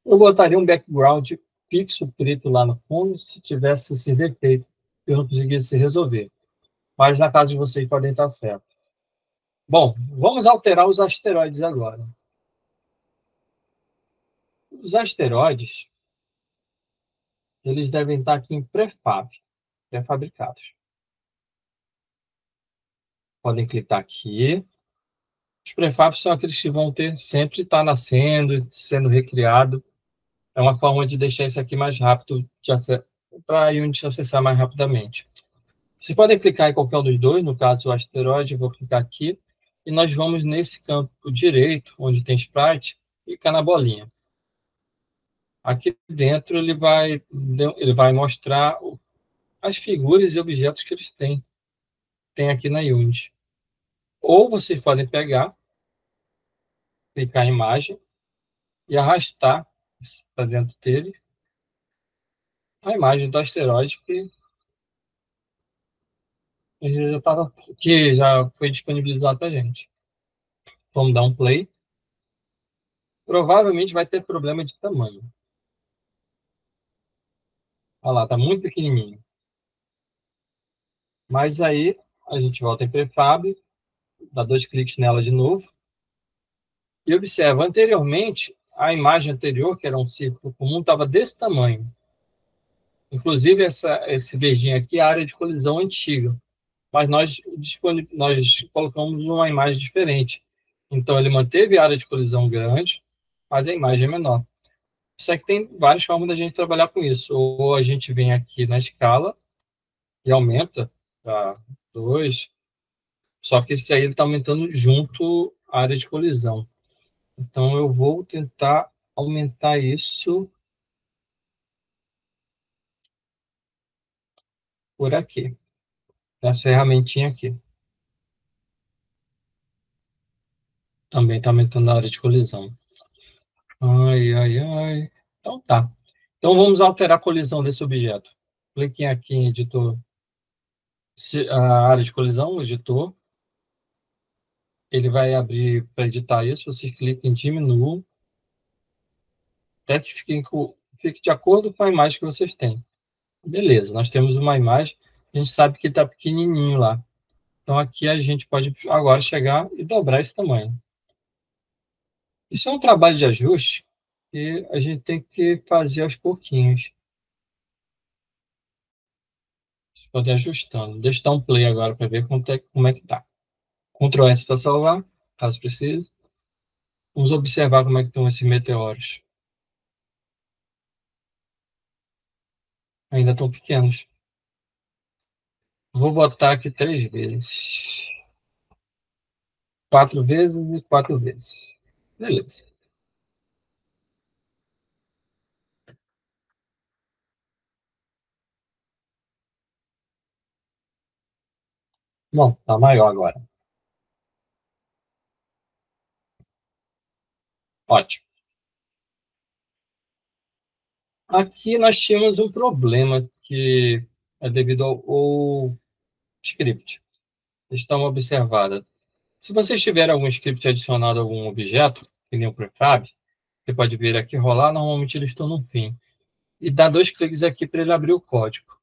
Eu botaria um background fixo preto lá no fundo se tivesse esse defeito eu não conseguisse resolver. Mas na casa de vocês podem estar certo. Bom, vamos alterar os asteroides agora. Os asteroides, eles devem estar aqui em pré-fabricados. Podem clicar aqui. Os prefabs são aqueles que vão ter sempre estar nascendo, sendo recriado. É uma forma de deixar isso aqui mais rápido para a Unity acessar mais rapidamente. Vocês podem clicar em qualquer um dos dois, no caso o asteroide, eu vou clicar aqui, e nós vamos nesse campo direito, onde tem sprite, clicar na bolinha. Aqui dentro ele vai mostrar as figuras e objetos que eles têm. Tem aqui na Unity. Ou vocês podem pegar, clicar em imagem e arrastar para dentro dele a imagem do asteroide que já foi disponibilizado para a gente. Vamos dar um play. Provavelmente vai ter problema de tamanho. Olha lá, está muito pequenininho. Mas aí a gente volta em prefab, dá 2 cliques nela de novo e observa, anteriormente, a imagem anterior, que era um círculo comum, estava desse tamanho. Inclusive, esse verdinho aqui é a área de colisão antiga. Mas nós colocamos uma imagem diferente. Então, ele manteve a área de colisão grande, mas a imagem é menor. Só que tem várias formas da gente trabalhar com isso. Ou a gente vem aqui na escala e aumenta para 2, só que esse aí está aumentando junto a área de colisão. Então, eu vou tentar aumentar isso por aqui, nessa ferramentinha aqui. Também está aumentando a área de colisão. Ai, ai, ai. Então, tá. Então, vamos alterar a colisão desse objeto. Cliquem aqui em editor, a área de colisão, editor. Ele vai abrir para editar isso. Você clica em diminuir, até que fique de acordo com a imagem que vocês têm. Beleza, nós temos uma imagem, a gente sabe que está pequenininho lá. Então, aqui a gente pode agora chegar e dobrar esse tamanho. Isso é um trabalho de ajuste que a gente tem que fazer aos pouquinhos. Vocês podem ir ajustando. Deixa eu dar um play agora para ver como é que está. Ctrl S para salvar, caso precise. Vamos observar como é que estão esses meteoros. Ainda estão pequenos. Vou botar aqui 3 vezes. 4 vezes e 4 vezes. Beleza. Bom, está maior agora. Ótimo. Aqui nós tínhamos um problema que é devido ao script. Está uma observada. Se vocês tiverem algum script adicionado a algum objeto, que nem o prefab, você pode vir aqui rolar, normalmente eles estão no fim. E dá 2 cliques aqui para ele abrir o código.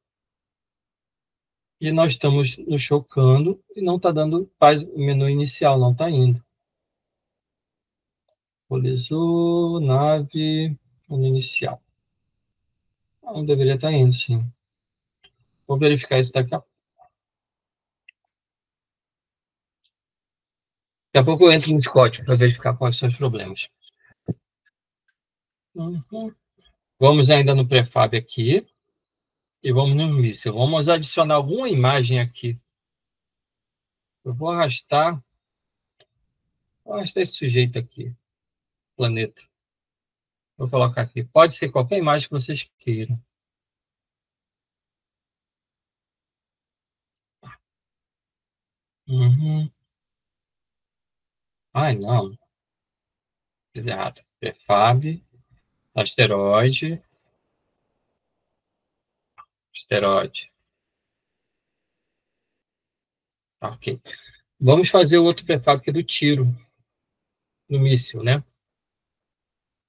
E nós estamos no chocando e não está dando o menu inicial, não está indo. Colisou, nave, menu inicial. Não deveria estar indo, sim. Vou verificar isso daqui a pouco. Daqui a pouco eu entro no código para verificar quais são os problemas. Uhum. Vamos ainda no prefab aqui. E vamos no míssil. Vamos adicionar alguma imagem aqui. Eu vou arrastar esse sujeito aqui, planeta. Vou colocar aqui. Pode ser qualquer imagem que vocês queiram. Uhum. Ai, não. Fiz errado. Prefab, asteroide, asteroide. Ok. Vamos fazer o outro prefab que é do tiro, no míssil, né?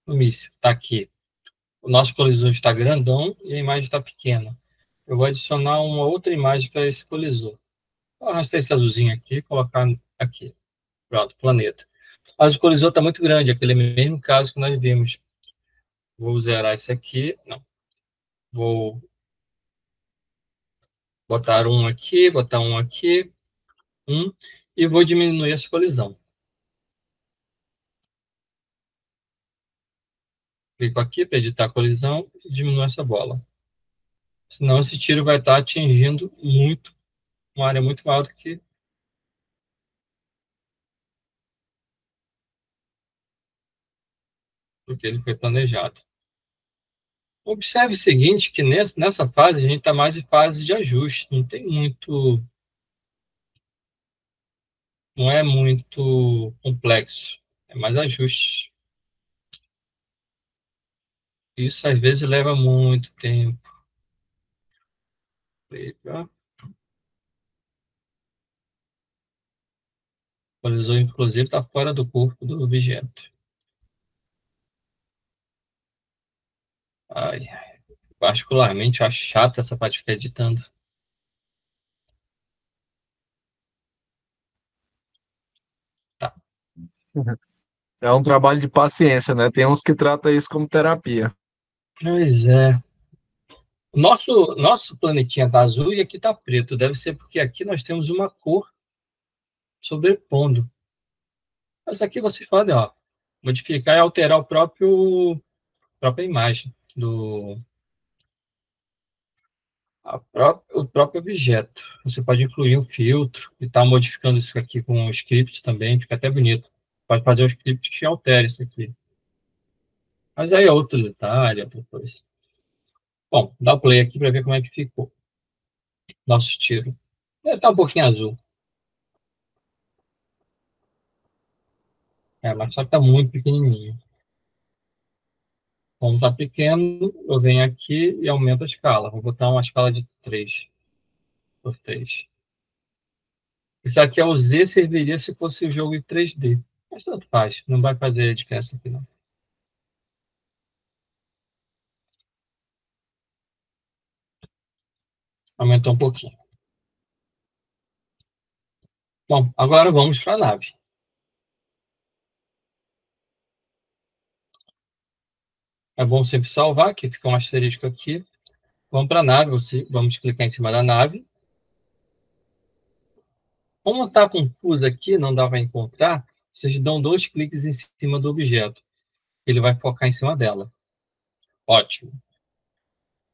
No míssil. Está aqui. O nosso colisor está grandão e a imagem está pequena. Eu vou adicionar uma outra imagem para esse colisor. Vou arrastar esse azulzinho aqui e colocar aqui. Pronto, planeta. Mas o colisor está muito grande, aquele mesmo caso que nós vimos. Vou zerar esse aqui. Não. Vou botar um aqui, botar um aqui, e vou diminuir essa colisão. Clico aqui para editar a colisão e diminuo essa bola. Senão esse tiro vai estar atingindo uma área muito maior do que ele foi planejado. Observe o seguinte, que nessa fase a gente está mais em fase de ajuste, não é muito complexo, é mais ajuste. Isso às vezes leva muito tempo. O colisor, inclusive, está fora do corpo do objeto. Ai, particularmente, acho chato essa parte de ficar editando. Tá. É um trabalho de paciência, né? Tem uns que tratam isso como terapia. Pois é. O nosso planetinha tá azul e aqui tá preto. Deve ser porque aqui nós temos uma cor sobrepondo. Mas aqui vocês podem, ó, modificar e alterar própria imagem o próprio objeto. Você pode incluir um filtro e estar modificando isso aqui com um script também, fica até bonito. Pode fazer um script que altere isso aqui. Mas aí é outro detalhe, outra coisa. Bom, dá o play aqui para ver como é que ficou. Nosso tiro. Tá um pouquinho azul. Mas só que tá muito pequenininho. Como está pequeno, eu venho aqui e aumento a escala. Vou botar uma escala de 3 por 3. Isso aqui é o Z, serviria se fosse o jogo em 3D. Mas tanto faz, não vai fazer diferença aqui não. Aumentou um pouquinho. Bom, agora vamos para a nave. É bom sempre salvar, que fica um asterisco aqui. Vamos para a nave, vamos clicar em cima da nave. Como está confuso aqui, não dá para encontrar, vocês dão 2 cliques em cima do objeto. Ele vai focar em cima dela. Ótimo.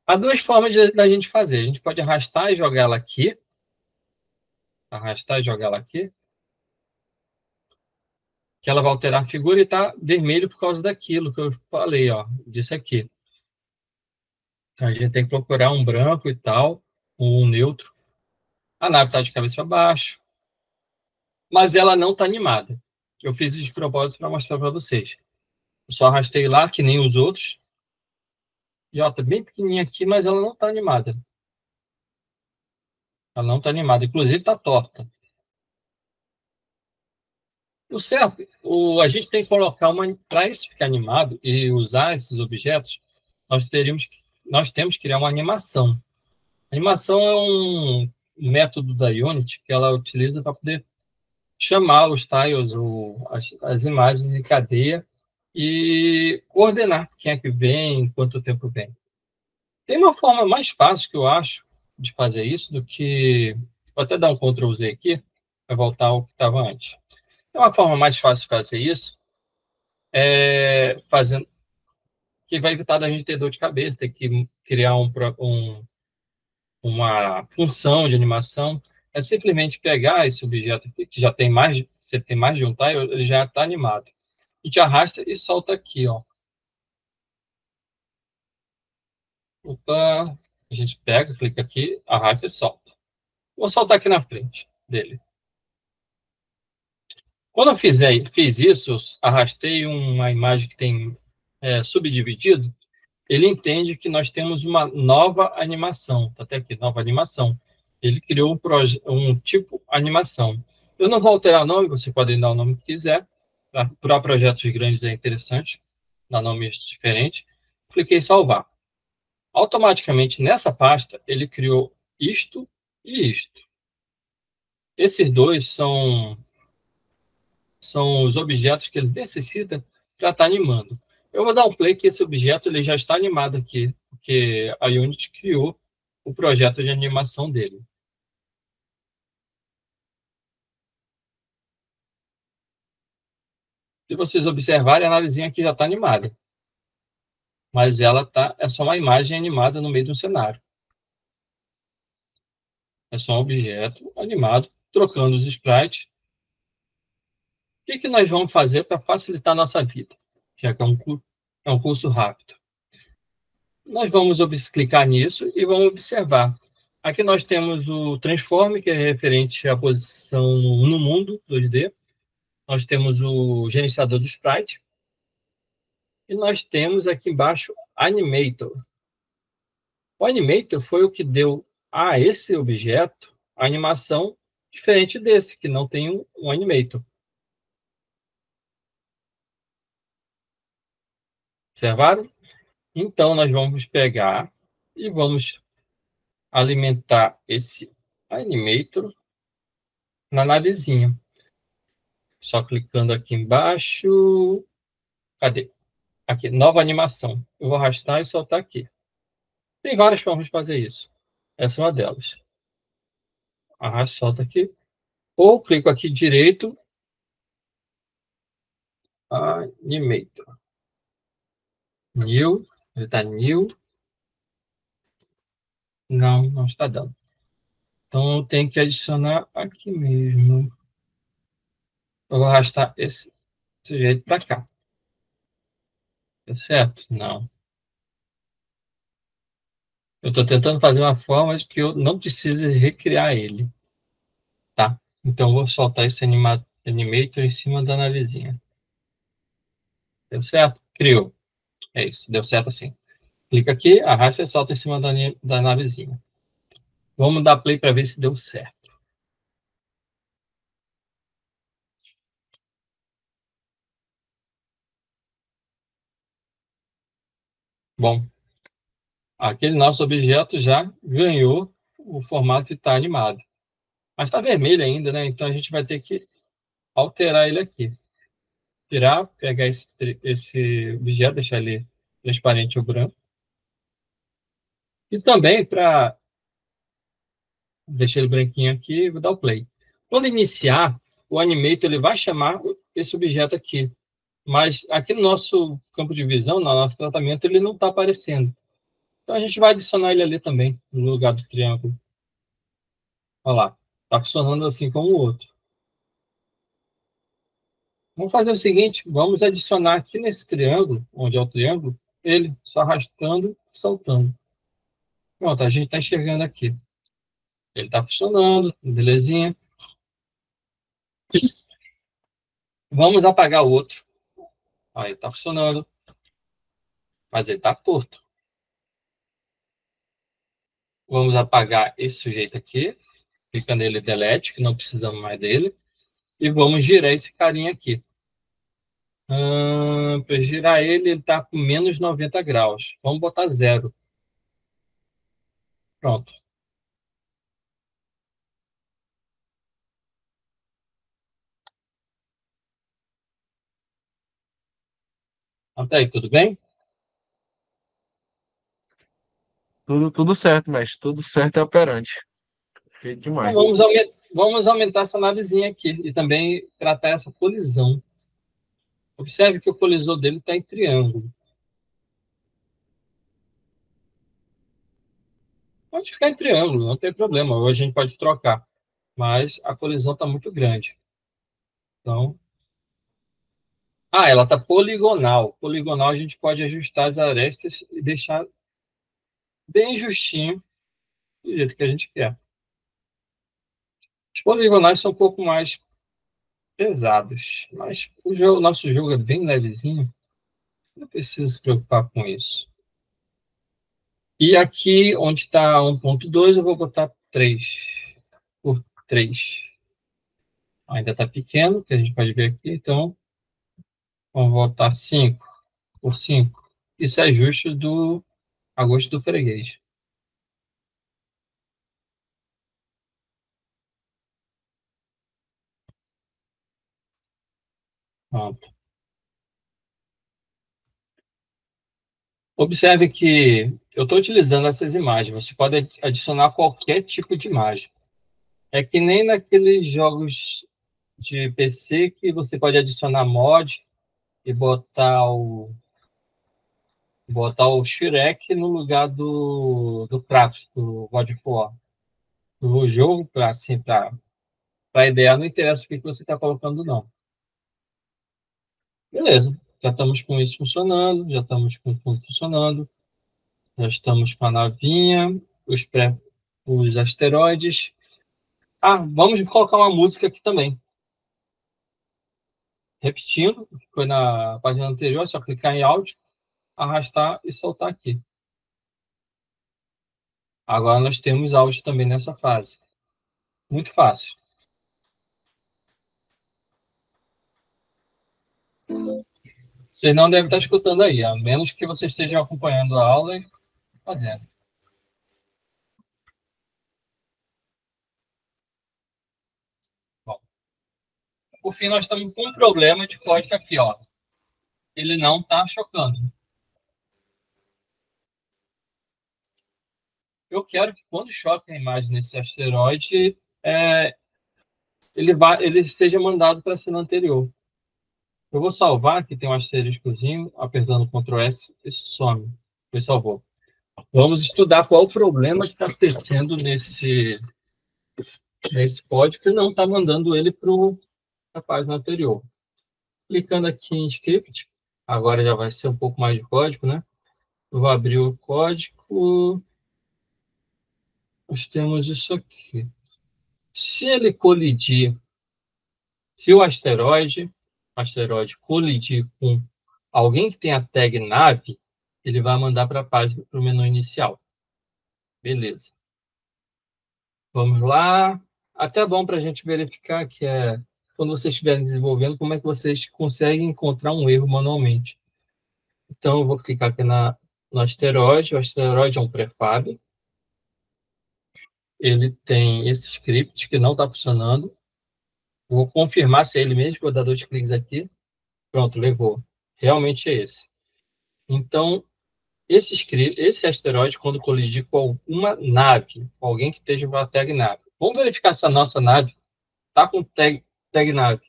Há 2 formas da gente fazer. A gente pode arrastar e jogar ela aqui. Arrastar e jogar ela aqui. Que ela vai alterar a figura e está vermelho por causa daquilo que eu falei, ó, disso aqui. A gente tem que procurar um branco e tal, um neutro. A nave está de cabeça para baixo, mas ela não está animada. Eu fiz isso de propósito para mostrar para vocês. Eu só arrastei lá, que nem os outros. E ó, tá bem pequenininha aqui, mas ela não está animada. Ela não está animada. Inclusive está torta. O certo, a gente tem que colocar para isso ficar animado e usar esses objetos, nós temos que criar uma animação. A animação é um método da Unity que ela utiliza para poder chamar os tiles, ou as imagens em cadeia e coordenar quem é que vem, quanto tempo vem. Tem uma forma mais fácil que eu acho de fazer isso do que... Vou até dar um Ctrl Z aqui para voltar ao que estava antes. Tem uma forma mais fácil de fazer isso, fazendo que vai evitar da gente ter dor de cabeça, ter que criar uma função de animação, é simplesmente pegar esse objeto aqui, que já tem mais, você tem mais de um tile, ele já está animado. A gente arrasta e solta aqui, ó. Opa, a gente pega, clica aqui, arrasta e solta. Vou soltar aqui na frente dele. Quando eu fiz isso, eu arrastei uma imagem que tem subdividido, ele entende que nós temos uma nova animação. Está até aqui, nova animação. Ele criou um tipo animação. Eu não vou alterar o nome, você pode dar o nome que quiser. Para projetos grandes é interessante, dar nomes diferentes. Cliquei em salvar. Automaticamente, nessa pasta, ele criou isto e isto. Esses dois são os objetos que ele necessita para estar animando. Eu vou dar um play que esse objeto ele já está animado aqui, porque a Unity criou o projeto de animação dele. Se vocês observarem, a navezinha aqui já está animada. Mas ela é só uma imagem animada no meio de um cenário. É só um objeto animado, trocando os sprites. O que nós vamos fazer para facilitar a nossa vida? Já que é um curso rápido. Nós vamos clicar nisso e vamos observar. Aqui nós temos o transform, que é referente à posição no mundo 2D. Nós temos o gerenciador do sprite. E nós temos aqui embaixo Animator. O Animator foi o que deu a esse objeto a animação diferente desse, que não tem um Animator. Observaram? Então, nós vamos pegar e vamos alimentar esse Animator na navezinha. Só clicando aqui embaixo. Cadê? Aqui, nova animação. Eu vou arrastar e soltar aqui. Tem várias formas de fazer isso. Essa é uma delas. Arrasto, solta aqui. Ou clico aqui direito. Animator. New. Ele está new. Não está dando. Então, eu tenho que adicionar aqui mesmo. Eu vou arrastar esse sujeito para cá. Tá certo? Não. Eu estou tentando fazer uma forma de que eu não precise recriar ele. Tá? Então, eu vou soltar esse animator em cima da navezinha. Deu certo? Criou. É isso, deu certo assim. Clica aqui, arrasta e solta em cima da navezinha. Vamos dar play para ver se deu certo. Bom, aquele nosso objeto já ganhou o formato de estar animado. Mas está vermelho ainda, né? Então a gente vai ter que alterar ele aqui. Tirar, pegar esse objeto, deixar ele transparente ou branco. E também, para deixar ele branquinho aqui, vou dar o play. Quando iniciar, o Animator ele vai chamar esse objeto aqui. Mas aqui no nosso campo de visão, no nosso tratamento, ele não está aparecendo. Então, a gente vai adicionar ele ali também, no lugar do triângulo. Olha lá, está funcionando assim como o outro. Vamos fazer o seguinte, vamos adicionar aqui nesse triângulo, onde é o triângulo, ele só arrastando e soltando. Pronto, a gente está enxergando aqui. Ele está funcionando, belezinha. Vamos apagar o outro. Aí está funcionando. Mas ele está torto. Vamos apagar esse sujeito aqui. Clica nele, delete, que não precisamos mais dele. E vamos girar esse carinha aqui. Para girar ele está com menos 90 graus. Vamos botar 0. Pronto. Até aí, tudo bem? Tudo certo, mestre. Tudo certo e operante. Feito demais. Então, vamos aumentar essa navezinha aqui e também tratar essa colisão. Observe que o colisor dele está em triângulo. Pode ficar em triângulo, não tem problema. Ou a gente pode trocar. mas a colisão está muito grande. Então, ela está poligonal. Poligonal a gente pode ajustar as arestas e deixar bem justinho do jeito que a gente quer. Os poligonais são um pouco mais pesados, mas o nosso jogo é bem levezinho, não preciso se preocupar com isso. E aqui, onde está 1.2, eu vou botar 3 por 3. Ainda está pequeno, que a gente pode ver aqui, então vamos botar 5 por 5. Isso é ajuste a gosto do freguês. Pronto. Observe que eu estou utilizando essas imagens. Você pode adicionar qualquer tipo de imagem. É que nem naqueles jogos de PC que você pode adicionar mod e botar o Shrek no lugar do Kratos, do God of War. No jogo, para a ideia, não interessa o que você está colocando, não. Beleza. Já estamos com isso funcionando, já estamos com tudo funcionando. Já estamos com a navinha, os asteroides. Vamos colocar uma música aqui também. Repetindo, foi na página anterior, é só clicar em áudio, arrastar e soltar aqui. Agora nós temos áudio também nessa fase. Muito fácil. Vocês não devem estar escutando aí, a menos que vocês estejam acompanhando a aula e fazendo. Bom, por fim, nós estamos com um problema de código aqui, ó. Ele não está chocando. Eu quero que quando choque a imagem nesse asteroide, ele seja mandado para a cena anterior. Eu vou salvar, aqui tem um asteriscozinho, apertando Ctrl S, isso some. Foi salvou. Vamos estudar qual o problema que está acontecendo nesse código que não está mandando ele para a página anterior. Clicando aqui em script, agora já vai ser um pouco mais de código, né? Eu vou abrir o código. Nós temos isso aqui. Se ele colidir, se o asteroide colidir com alguém que tem a tag nave, ele vai mandar para a página, para o menu inicial. Beleza. Vamos lá. Até bom para a gente verificar que quando vocês estiverem desenvolvendo, como é que vocês conseguem encontrar um erro manualmente. Então, eu vou clicar aqui no asteroide. O asteroide é um prefab. Ele tem esse script que não está funcionando. Vou confirmar se é ele mesmo. Vou dar 2 cliques aqui. Pronto, levou. Realmente é esse. Então, esse asteroide, quando colidir com alguma nave, com alguém que esteja com a tag nave. Vamos verificar se a nossa nave está com tag nave.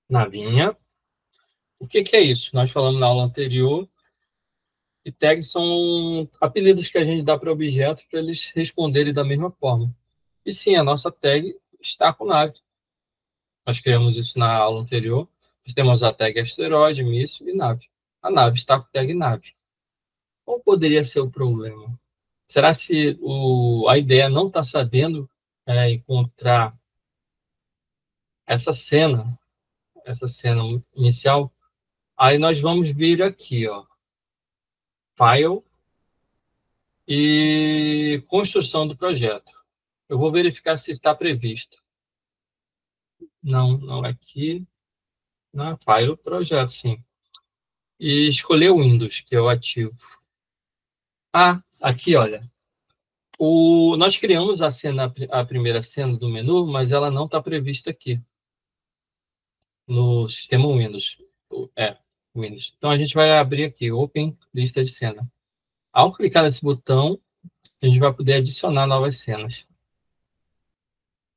Navinha. O que é isso? Nós falamos na aula anterior que tags são apelidos que a gente dá para objetos para eles responderem da mesma forma. E sim, a nossa tag está com nave. Nós criamos isso na aula anterior. Nós temos a tag asteroide, míssil e nave. A nave está com tag nave. Qual poderia ser o problema? Será se a ideia não está sabendo encontrar essa cena inicial? Aí nós vamos vir aqui, ó, File e Construção do projeto. Eu vou verificar se está previsto. Não é aqui. Não, File, projeto, sim. E escolher o Windows, que é o ativo. Aqui, olha. Nós criamos a primeira cena do menu, mas ela não está prevista aqui no sistema Windows. Windows. Então, a gente vai abrir aqui, Open Lista de Cena. Ao clicar nesse botão, a gente vai poder adicionar novas cenas.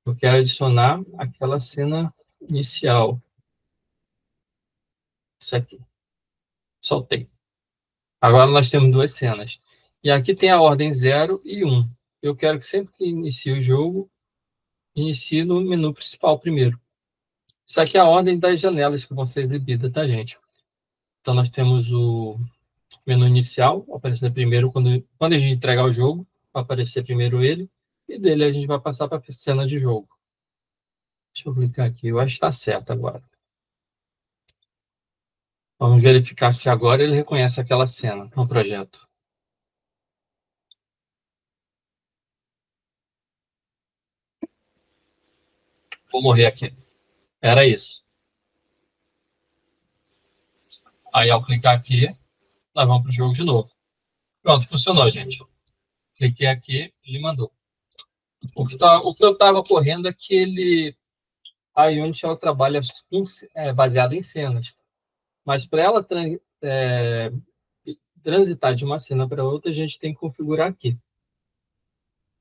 Eu quero adicionar aquela cena inicial. Isso aqui. Soltei. Agora nós temos 2 cenas. E aqui tem a ordem 0 e 1. Eu quero que sempre que inicie o jogo, inicie no menu principal primeiro. Isso aqui é a ordem das janelas que vão ser exibidas, tá, gente? Então, nós temos o menu inicial, aparecer primeiro quando a gente entregar o jogo, vai aparecer primeiro ele, e dele a gente vai passar para a cena de jogo. Deixa eu clicar aqui, eu acho que está certo agora. Vamos verificar se agora ele reconhece aquela cena no projeto. Vou morrer aqui. Era isso. Aí, ao clicar aqui, nós vamos para o jogo de novo. Pronto, funcionou, gente. Cliquei aqui, ele mandou. O que eu estava correndo é que a Unity ela trabalha baseado em cenas. Mas para ela transitar de uma cena para outra, a gente tem que configurar aqui.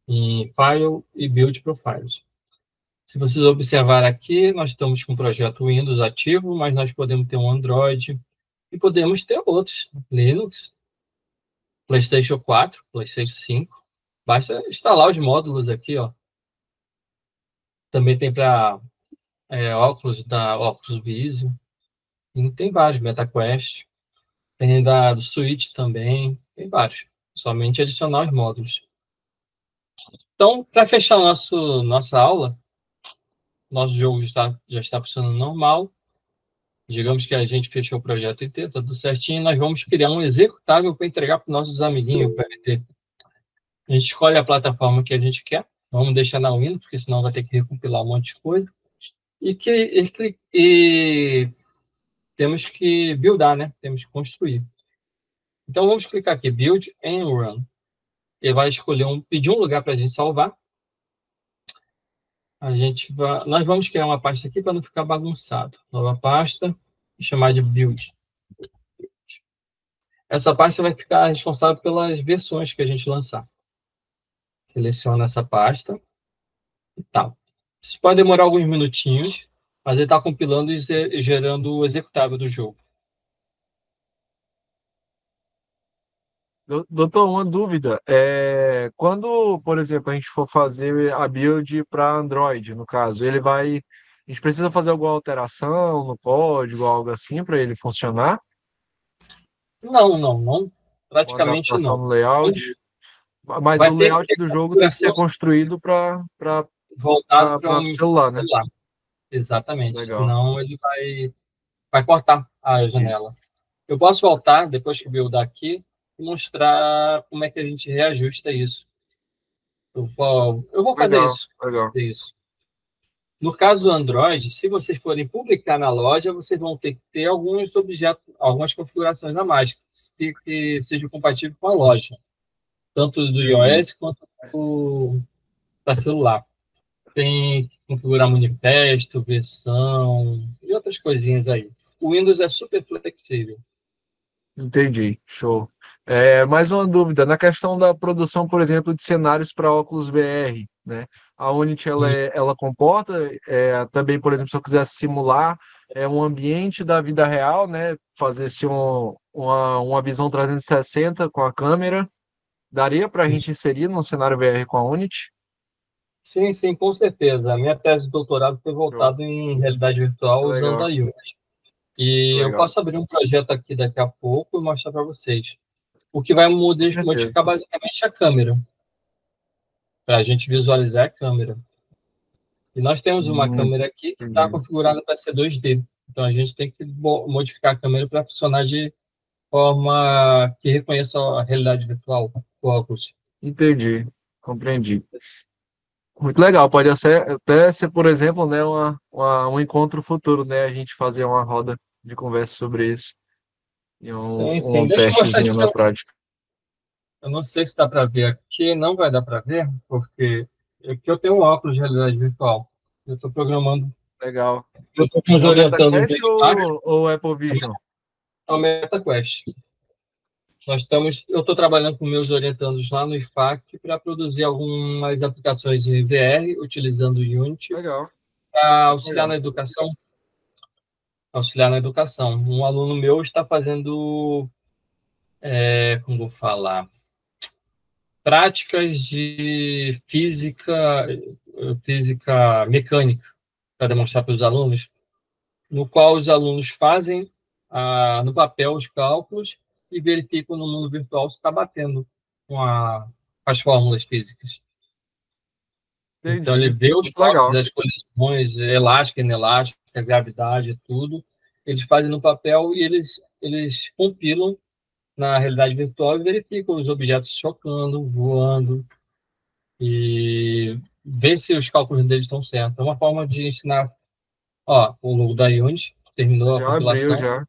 Em File e Build Profiles. Se vocês observarem aqui, nós estamos com o projeto Windows ativo, mas nós podemos ter um Android e podemos ter outros, Linux, PlayStation 4, PlayStation 5. Basta instalar os módulos aqui, ó. Também tem para óculos da Oculus Vision. E tem vários, MetaQuest. Tem do Switch também. Tem vários. Somente adicionar os módulos. Então, para fechar nossa aula, nosso jogo já está funcionando normal. Digamos que a gente fechou o projeto inteiro, tá tudo certinho. Nós vamos criar um executável para entregar para os nossos amiguinhos, para PVT. A gente escolhe a plataforma que a gente quer. Vamos deixar na Windows, porque senão vai ter que recompilar um monte de coisa. E temos que buildar, né? Temos que construir. Então, vamos clicar aqui, Build and Run. Ele vai escolher pedir um lugar para a gente salvar. Nós vamos criar uma pasta aqui para não ficar bagunçado. Nova pasta e chamar de Build. Essa pasta vai ficar responsável pelas versões que a gente lançar. Seleciona essa pasta e tal. Isso pode demorar alguns minutinhos, mas ele está compilando e gerando o executável do jogo. Doutor, uma dúvida. Quando, por exemplo, a gente for fazer a build para Android, no caso, a gente precisa fazer alguma alteração no código, algo assim, para ele funcionar? Não. Uma Praticamente adaptação não. no layout? Mas Vai o ter que layout ter do jogo tem que ser configuração construído para voltado para um celular, né? celular. Exatamente. Legal. Senão ele vai cortar a Entendi. janela. Eu posso voltar, depois que buildar aqui, e mostrar como é que a gente reajusta isso. Eu vou fazer Legal, isso. legal. No caso do Android, se vocês forem publicar na loja, vocês vão ter que ter alguns objetos, algumas configurações a mais que sejam compatíveis com a loja, tanto do Entendi. iOS quanto para celular. Tem que configurar manifesto, versão e outras coisinhas aí. O Windows é super flexível. Entendi. Show. Mais uma dúvida. Na questão da produção, por exemplo, de cenários para óculos VR, né? A Unity, ela comporta também, por exemplo, se eu quisesse simular um ambiente da vida real, né? Fazer-se uma visão 360 com a câmera, daria para a gente inserir num cenário VR com a Unity? Sim, com certeza. A minha tese de doutorado foi Show. voltada em realidade virtual usando a Legal, Unity. E eu legal. posso abrir um projeto aqui daqui a pouco e mostrar para vocês. O que vai Com certeza. modificar basicamente a câmera, para a gente visualizar a câmera. E nós temos uma câmera aqui que está Entendi. configurada para ser 2D. Então a gente tem que modificar a câmera para funcionar de forma que reconheça a realidade virtual, o óculos. Entendi. Compreendi. Muito legal. Pode até ser, por exemplo, né, um encontro futuro, né? A gente fazer uma roda de conversa sobre isso e Sim. um Deixa eu mostrar testezinho aqui. na prática. Eu não sei se dá para ver aqui, não vai dar para ver, porque aqui eu tenho um óculos de realidade virtual. Eu estou programando, Legal. eu estou nos É o orientando um MetaQuest benchmark ou Apple Vision? ao MetaQuest. Eu estou trabalhando com meus orientandos lá no IFAC para produzir algumas aplicações em VR, utilizando o Unity, Legal, para auxiliar legal. na educação. Auxiliar na educação. Um aluno meu está fazendo, como vou falar, práticas de física, física mecânica para demonstrar para os alunos, no qual os alunos fazem no papel os cálculos e verificam no mundo virtual se está batendo com as fórmulas físicas. Então, ele Entendi. vê os Muito toques, legal. as colisões, elástica, inelástica, gravidade, tudo. Eles fazem no papel e eles compilam na realidade virtual e verificam os objetos chocando, voando, e ver se os cálculos deles estão certos. É uma forma de ensinar. Ó, o logo da Unity terminou a Já abriu, compilação. já.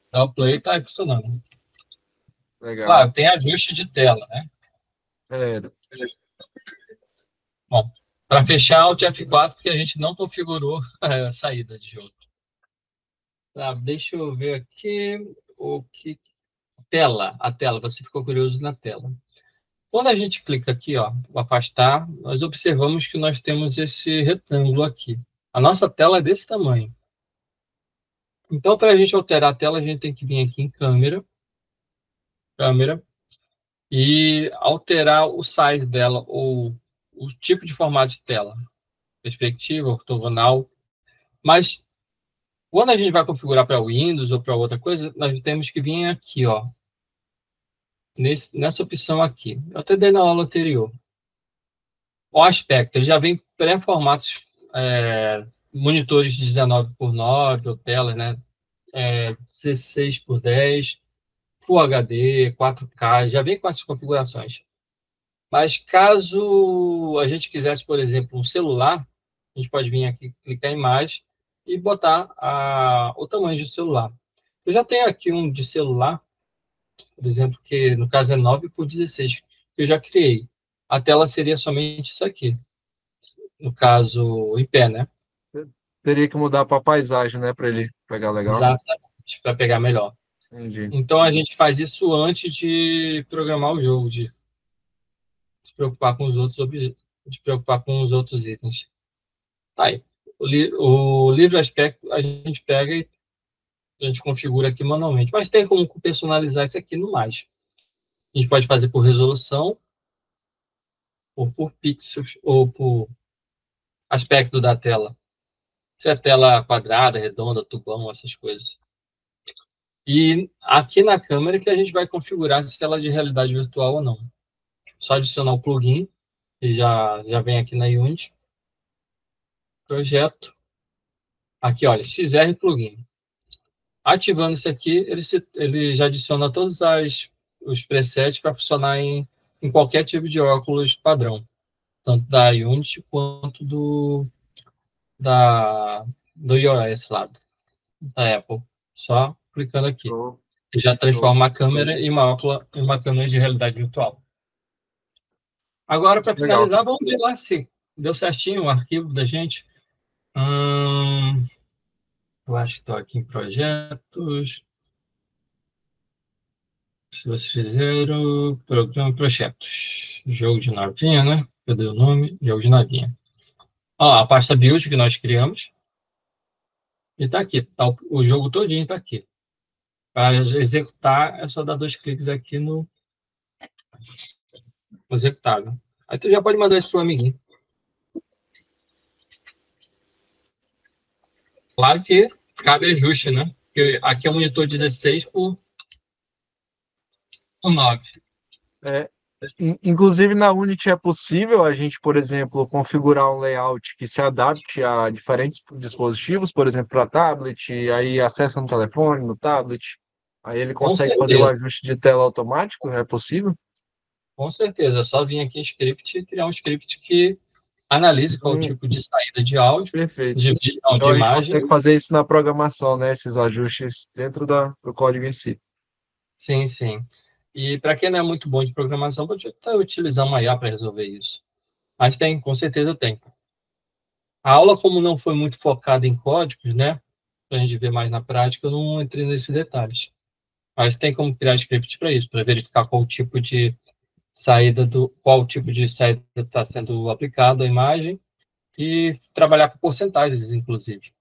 Dá o play e está funcionando. Legal. Claro, tem ajuste de tela, né? É, Bom, para fechar, Alt F4, porque a gente não configurou a saída de jogo. Tá, deixa eu ver aqui o que... A tela, você ficou curioso na tela. Quando a gente clica aqui, ó, afastar, nós observamos que nós temos esse retângulo aqui. A nossa tela é desse tamanho. Então, para a gente alterar a tela, a gente tem que vir aqui em câmera, e alterar o size dela, ou o tipo de formato de tela. Perspectiva, ortogonal. Mas, quando a gente vai configurar para Windows ou para outra coisa, nós temos que vir aqui, ó, nessa opção aqui. Eu até dei na aula anterior. O aspecto, ele já vem pré-formatos, monitores de 19:9, ou telas, né? 16:10, Full HD, 4K, já vem com essas configurações. Mas caso a gente quisesse, por exemplo, um celular, a gente pode vir aqui, clicar em mais e botar o tamanho do celular. Eu já tenho aqui um de celular, por exemplo, que no caso é 9:16, que eu já criei. A tela seria somente isso aqui, no caso, em pé, né? teria que mudar para paisagem, né? Para ele pegar legal. Exatamente, para pegar melhor. Entendi. Então, a gente faz isso antes de programar o jogo, de se preocupar com os outros de preocupar com os outros itens. Tá aí. O livro aspecto a gente pega e a gente configura aqui manualmente. Mas tem como personalizar isso aqui no mais. A gente pode fazer por resolução, ou por pixels, ou por aspecto da tela. Se é tela quadrada, redonda, tubão, essas coisas. E aqui na câmera que a gente vai configurar se ela é de realidade virtual ou não. Só adicionar o plugin, que já vem aqui na Unity. Projeto. Aqui, olha, XR Plugin. Ativando isso aqui, ele já adiciona todos os presets para funcionar em qualquer tipo de óculos padrão. Tanto da Unity quanto do iOS lá, da Apple. Só clicando aqui. Show. E já transforma a câmera em uma câmera de realidade virtual. Agora, para Legal. finalizar, vamos ver lá se deu certinho o arquivo da gente. Eu acho que estou aqui em projetos. Se vocês fizeram programa projetos. Jogo de navinha, né? Cadê o nome? Jogo de navinha. Ó, a pasta build que nós criamos. E está aqui. Tá o jogo todinho está aqui. Para executar, é só dar 2 cliques aqui no executável. Aí tu já pode mandar isso para o amiguinho. Claro que cabe ajuste, né? Porque aqui é um monitor 16:9. Inclusive na Unity é possível a gente, por exemplo, configurar um layout que se adapte a diferentes dispositivos, por exemplo, para tablet, e aí acessa no telefone, no tablet, aí ele Com consegue fazer o certeza. ajuste de tela automático, é possível? Com certeza. É só vir aqui em script e criar um script que analise qual tipo de saída de áudio, Perfeito. de vídeo, não, Então de a gente imagem. consegue fazer isso na programação, né? Esses ajustes dentro do código em si. Sim, sim. E para quem não é muito bom de programação, pode estar utilizando uma IA para resolver isso. Mas tem, com certeza tem. A aula, como não foi muito focada em códigos, né? Para a gente ver mais na prática, eu não entrei nesses detalhes. Mas tem como criar script para isso, para verificar qual tipo de saída está sendo aplicado à imagem e trabalhar com porcentagens, inclusive.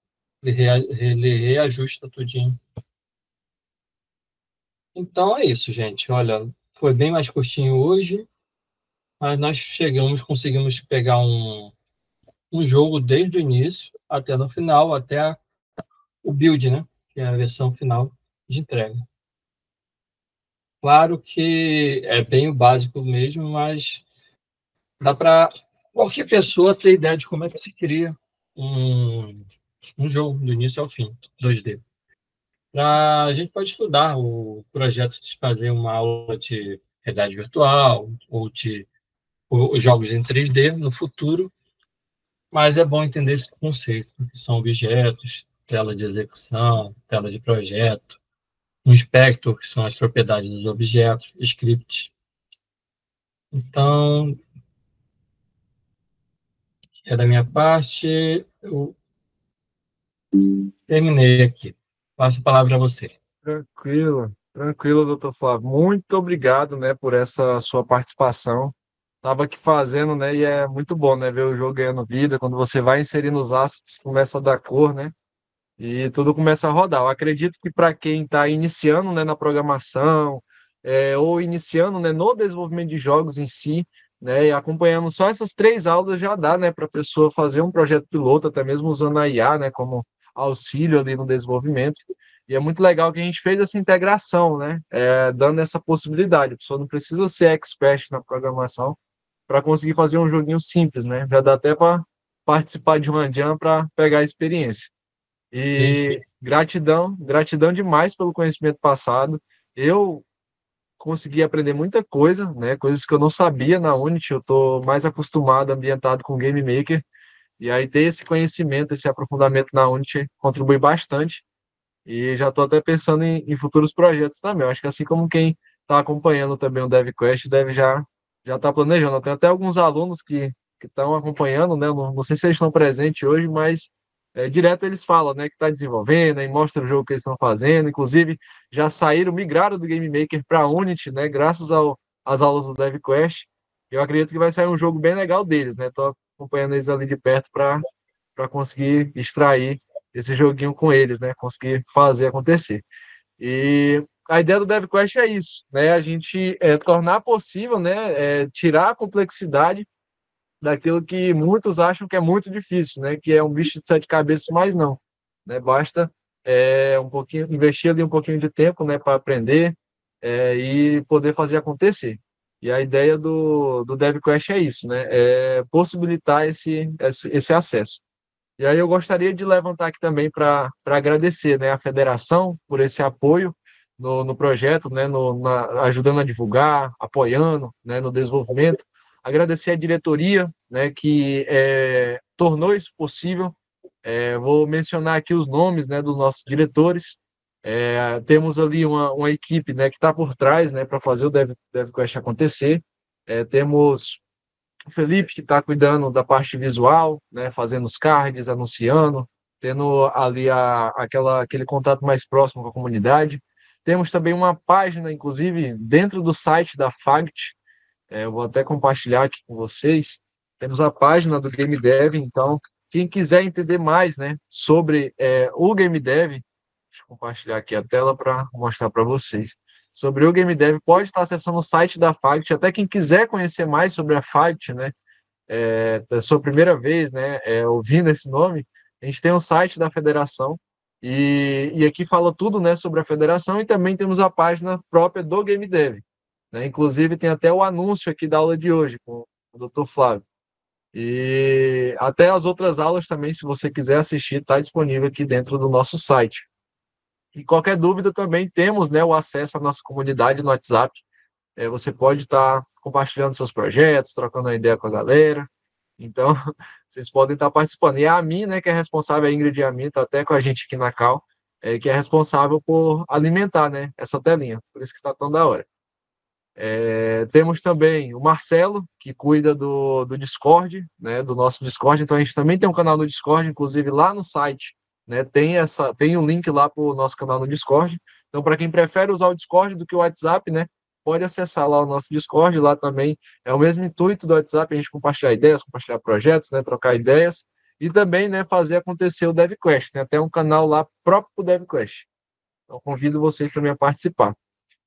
Ele reajusta tudinho. Então é isso, gente. Olha, foi bem mais curtinho hoje. mas nós conseguimos pegar um jogo desde o início até no final, até o build, né? Que é a versão final de entrega. Claro que é bem o básico mesmo, mas dá para qualquer pessoa ter ideia de como é que se cria um jogo do início ao fim, 2D. A gente pode estudar o projeto de fazer uma aula de realidade virtual ou jogos em 3D no futuro, mas é bom entender esse conceito, que são objetos, tela de execução, tela de projeto, um inspector, que são as propriedades dos objetos, scripts. Então, é da minha parte, eu terminei aqui. Passo a palavra a você. Tranquilo, tranquilo, doutor Flávio. Muito obrigado, né, por essa sua participação. Tava aqui fazendo, né, e é muito bom, né, ver o jogo ganhando vida. Quando você vai inserindo os assets, começa a dar cor, né, e tudo começa a rodar. Eu acredito que para quem está iniciando, né, na programação, ou iniciando, né, no desenvolvimento de jogos em si, né, e acompanhando só essas 3 aulas já dá, né, para a pessoa fazer um projeto piloto, até mesmo usando a IA, né, como auxílio ali no desenvolvimento. E é muito legal que a gente fez essa integração, né, dando essa possibilidade. A pessoa não precisa ser expert na programação para conseguir fazer um joguinho simples, né? Já dá até para participar de uma jam para pegar a experiência. Sim, sim. E gratidão, gratidão demais pelo conhecimento passado. Eu consegui aprender muita coisa, né? Coisas que eu não sabia na Unity. Eu estou mais acostumado, ambientado com Game Maker. E aí ter esse conhecimento, esse aprofundamento na Unity contribui bastante. E já estou até pensando em futuros projetos também. Eu acho que assim como quem está acompanhando também o DevQuest deve já estar planejando. Tem até alguns alunos que estão acompanhando, né? Não sei se eles estão presentes hoje, mas direto eles falam, né, que está desenvolvendo, e mostra o jogo que eles estão fazendo. Inclusive, já saíram, migraram do Game Maker para a Unity, né? Graças às aulas do DevQuest. Eu acredito que vai sair um jogo bem legal deles, né? Estou acompanhando eles ali de perto para conseguir extrair esse joguinho com eles, né? Conseguir fazer acontecer. E a ideia do DevQuest é isso, né? A gente tornar possível, né? Tirar a complexidade daquilo que muitos acham que é muito difícil, né? Que é um bicho de 7 cabeças, mas não, né? Basta um pouquinho, investir ali um pouquinho de tempo, né? Para aprender e poder fazer acontecer. E a ideia do DevQuest é isso, né? É possibilitar esse acesso. E aí eu gostaria de levantar aqui também para agradecer, né, a federação por esse apoio no projeto, né, ajudando a divulgar, apoiando, né, no desenvolvimento. Agradecer a diretoria, né, que tornou isso possível. Vou mencionar aqui os nomes, né, dos nossos diretores. Temos ali uma equipe, né, que está por trás, né, para fazer o DevQuest acontecer. Temos o Felipe, que está cuidando da parte visual, né, fazendo os cards, anunciando, tendo ali aquele contato mais próximo com a comunidade. Temos também uma página, inclusive, dentro do site da FAGT, eu vou até compartilhar aqui com vocês. Temos a página do Game Dev, então, quem quiser entender mais, né, sobre o Game Dev, deixa eu compartilhar aqui a tela para mostrar para vocês. Sobre o Game Dev, pode estar acessando o site da FAGT, até quem quiser conhecer mais sobre a FAGT, né, da sua primeira vez, né, ouvindo esse nome, a gente tem um site da federação e aqui fala tudo, né, sobre a federação e também temos a página própria do Game Dev, né, inclusive tem até o anúncio aqui da aula de hoje com o Dr. Flávio. E até as outras aulas também, se você quiser assistir, está disponível aqui dentro do nosso site. E qualquer dúvida também temos, né, o acesso à nossa comunidade no WhatsApp. Você pode estar compartilhando seus projetos, trocando uma ideia com a galera. Então, vocês podem estar participando. E a mim, né, que é responsável, a Ingrid e a mim, está até com a gente aqui na Cal, que é responsável por alimentar, né, essa telinha. Por isso que está tão da hora. Temos também o Marcelo, que cuida do Discord, né, do nosso Discord. Então, a gente também tem um canal no Discord, inclusive lá no site, né, tem um link lá para o nosso canal no Discord. Então, para quem prefere usar o Discord do que o WhatsApp, né, pode acessar lá o nosso Discord. Lá também é o mesmo intuito do WhatsApp, a gente compartilhar ideias, compartilhar projetos, né, trocar ideias e também, né, fazer acontecer o DevQuest. Tem até um canal lá próprio para o DevQuest. Então, convido vocês também a participar.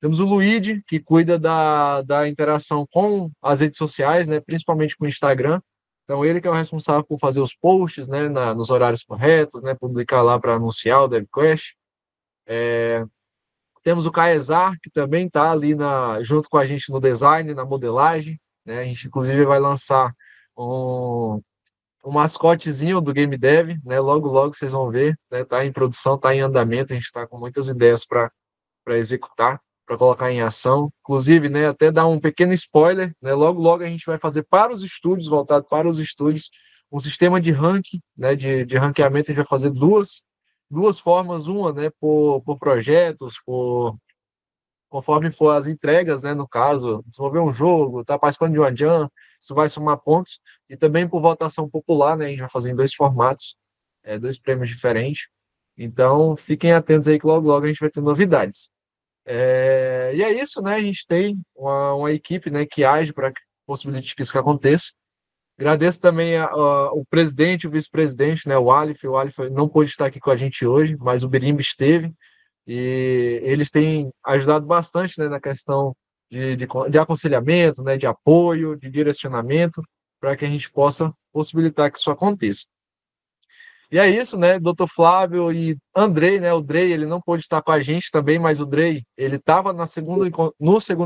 Temos o Luigi, que cuida da interação com as redes sociais, né, principalmente com o Instagram. Então, ele que é o responsável por fazer os posts, né, nos horários corretos, né, publicar lá para anunciar o DevQuest. Temos o Kaezar, que também está ali junto com a gente no design, na modelagem. Né? A gente, inclusive, vai lançar um mascotezinho do Game Dev. Né? Logo, logo vocês vão ver. Está em produção, está em andamento. A gente está com muitas ideias para executar, para colocar em ação. Inclusive, né, até dar um pequeno spoiler. Né? Logo, logo a gente vai fazer para os estúdios, voltado para os estúdios, um sistema de ranking, né, de ranqueamento. A gente vai fazer duas formas, uma, né, por projetos, conforme for as entregas, né, no caso, desenvolver um jogo, tá participando de uma jam, isso vai somar pontos, e também por votação popular, né, a gente vai fazer em dois formatos, dois prêmios diferentes. Então, fiquem atentos aí que logo, logo a gente vai ter novidades. E é isso, né, a gente tem uma equipe, né, que age para que possibilite que isso aconteça. Agradeço também o presidente, o vice-presidente, né, o Alif. O Alif não pôde estar aqui com a gente hoje, mas o Birimba esteve. E eles têm ajudado bastante, né, na questão de aconselhamento, né, de apoio, de direcionamento, para que a gente possa possibilitar que isso aconteça. E é isso, né, Dr. Flávio e Andrei, né, o Drey, ele não pôde estar com a gente também, mas o Drey, ele estava no segundo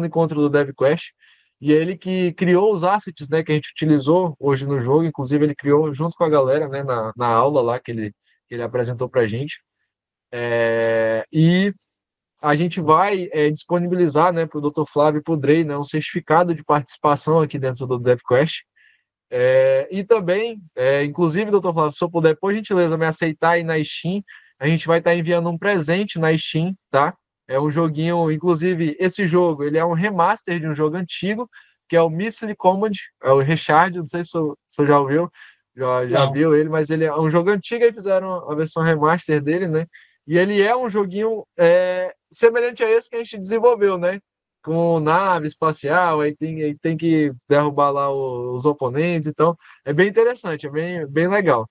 encontro do DevQuest, e ele que criou os assets, né, que a gente utilizou hoje no jogo, inclusive ele criou junto com a galera, né, na aula lá que ele apresentou para a gente. E a gente vai disponibilizar, né, para o Dr. Flávio e para o Drey, né, um certificado de participação aqui dentro do DevQuest. E também, inclusive, Dr. Flávio, se eu puder, por gentileza, me aceitar aí na Steam, a gente vai estar enviando um presente na Steam, tá? É um joguinho, inclusive, esse jogo, ele é um remaster de um jogo antigo, que é o Missile Command, é o Richard, não sei se o senhor já ouviu, já viu ele, mas ele é um jogo antigo, aí fizeram a versão remaster dele, né? E ele é um joguinho semelhante a esse que a gente desenvolveu, né? Com nave espacial, aí tem que derrubar lá os oponentes, então é bem interessante, é bem legal.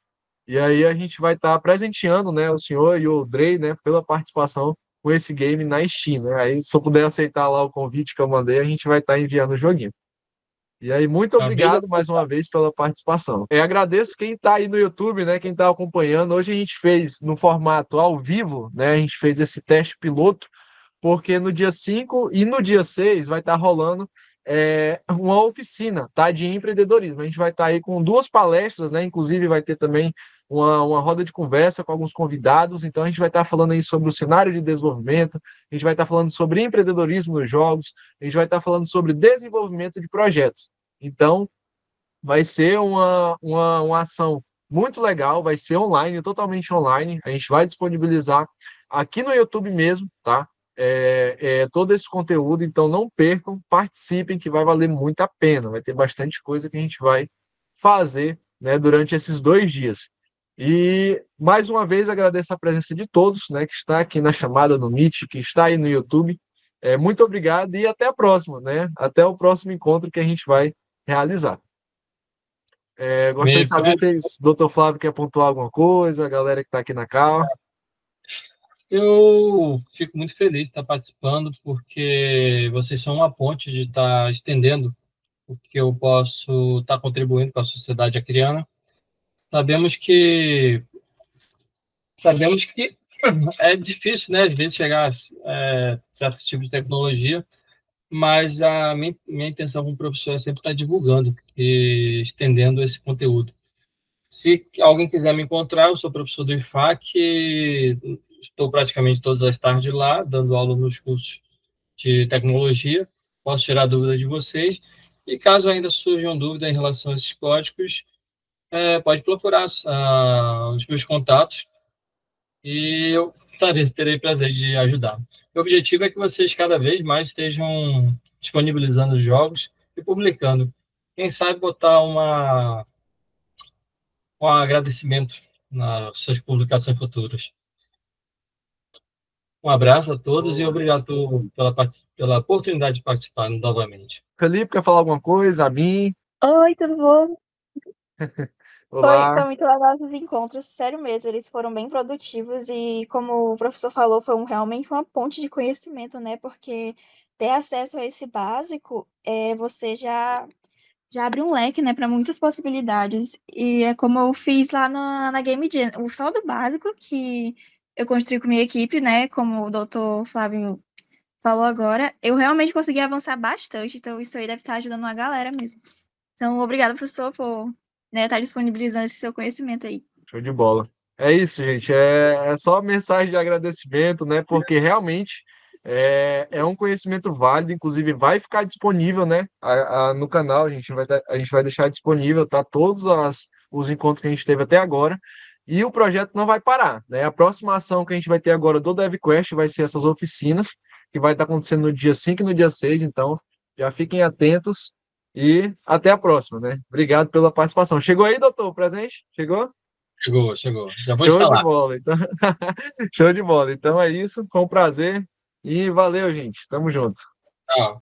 E aí a gente vai estar presenteando, né, o senhor e o Drey, né, pela participação com esse game na Steam, né? Aí se eu puder aceitar lá o convite que eu mandei, a gente vai estar enviando o joguinho. E aí, muito obrigado mais uma vez pela participação. Agradeço quem está aí no YouTube, né? Quem está acompanhando. Hoje a gente fez no formato ao vivo, né? A gente fez esse teste piloto, porque no dia 5 e no dia 6 vai estar rolando uma oficina, tá? De empreendedorismo. A gente vai estar aí com duas palestras, né? Inclusive vai ter também uma roda de conversa com alguns convidados. Então a gente vai estar falando aí sobre o cenário de desenvolvimento, a gente vai estar falando sobre empreendedorismo nos jogos, a gente vai estar falando sobre desenvolvimento de projetos. Então, vai ser uma ação muito legal, vai ser online, totalmente online. A gente vai disponibilizar aqui no YouTube mesmo, tá? Todo esse conteúdo, então não percam, participem, que vai valer muito a pena. Vai ter bastante coisa que a gente vai fazer, né, durante esses 2 dias. E mais uma vez agradeço a presença de todos, né, que está aqui na chamada no Meet, que está aí no YouTube. Muito obrigado e até a próxima, né? Até o próximo encontro que a gente vai realizar. Gostaria de saber se o Dr. Flávio quer pontuar alguma coisa, a galera que está aqui na cal. Eu fico muito feliz de estar participando, porque vocês são uma ponte de estar estendendo o que eu posso estar contribuindo com a sociedade acriana. Sabemos que é difícil, né, às vezes, chegar a certos tipos de tecnologia, mas a minha intenção como professor é sempre estar divulgando e estendendo esse conteúdo. Se alguém quiser me encontrar, eu sou professor do IFAC, estou praticamente todas as tardes lá, dando aula nos cursos de tecnologia, posso tirar dúvida de vocês, e caso ainda surjam dúvidas em relação a esses códigos, pode procurar os meus contatos, e eu terei prazer de ajudar. O objetivo é que vocês cada vez mais estejam disponibilizando os jogos e publicando. Quem sabe botar um agradecimento nas suas publicações futuras. Um abraço a todos e obrigado pela oportunidade de participar novamente. Felipe, quer falar alguma coisa? A mim? Oi, tudo bom? Olá. Foi muito legal esses encontros, sério mesmo, eles foram bem produtivos e, como o professor falou, realmente uma ponte de conhecimento, né? Porque ter acesso a esse básico, você já abre um leque, né, para muitas possibilidades. E é como eu fiz lá na Game Jam, o só do básico que eu construí com minha equipe, né, como o doutor Flávio falou agora, eu realmente consegui avançar bastante, então isso aí deve estar ajudando a galera mesmo. Então, obrigada, professor, por, né, estar disponibilizando esse seu conhecimento aí. Show de bola. É isso, gente. É só mensagem de agradecimento, né? Porque realmente é um conhecimento válido, inclusive vai ficar disponível, né? No canal, a gente vai deixar disponível, tá? Os encontros que a gente teve até agora. E o projeto não vai parar, né? A próxima ação que a gente vai ter agora do DevQuest vai ser essas oficinas, que vai estar acontecendo no dia 5 e no dia 6. Então já fiquem atentos e até a próxima, né? Obrigado pela participação. Chegou aí, doutor, o presente? Chegou? Chegou, chegou. Já vou Show de instalar. bola, então. Show de bola. Então é isso. Foi um prazer e valeu, gente. Tamo junto. Tchau.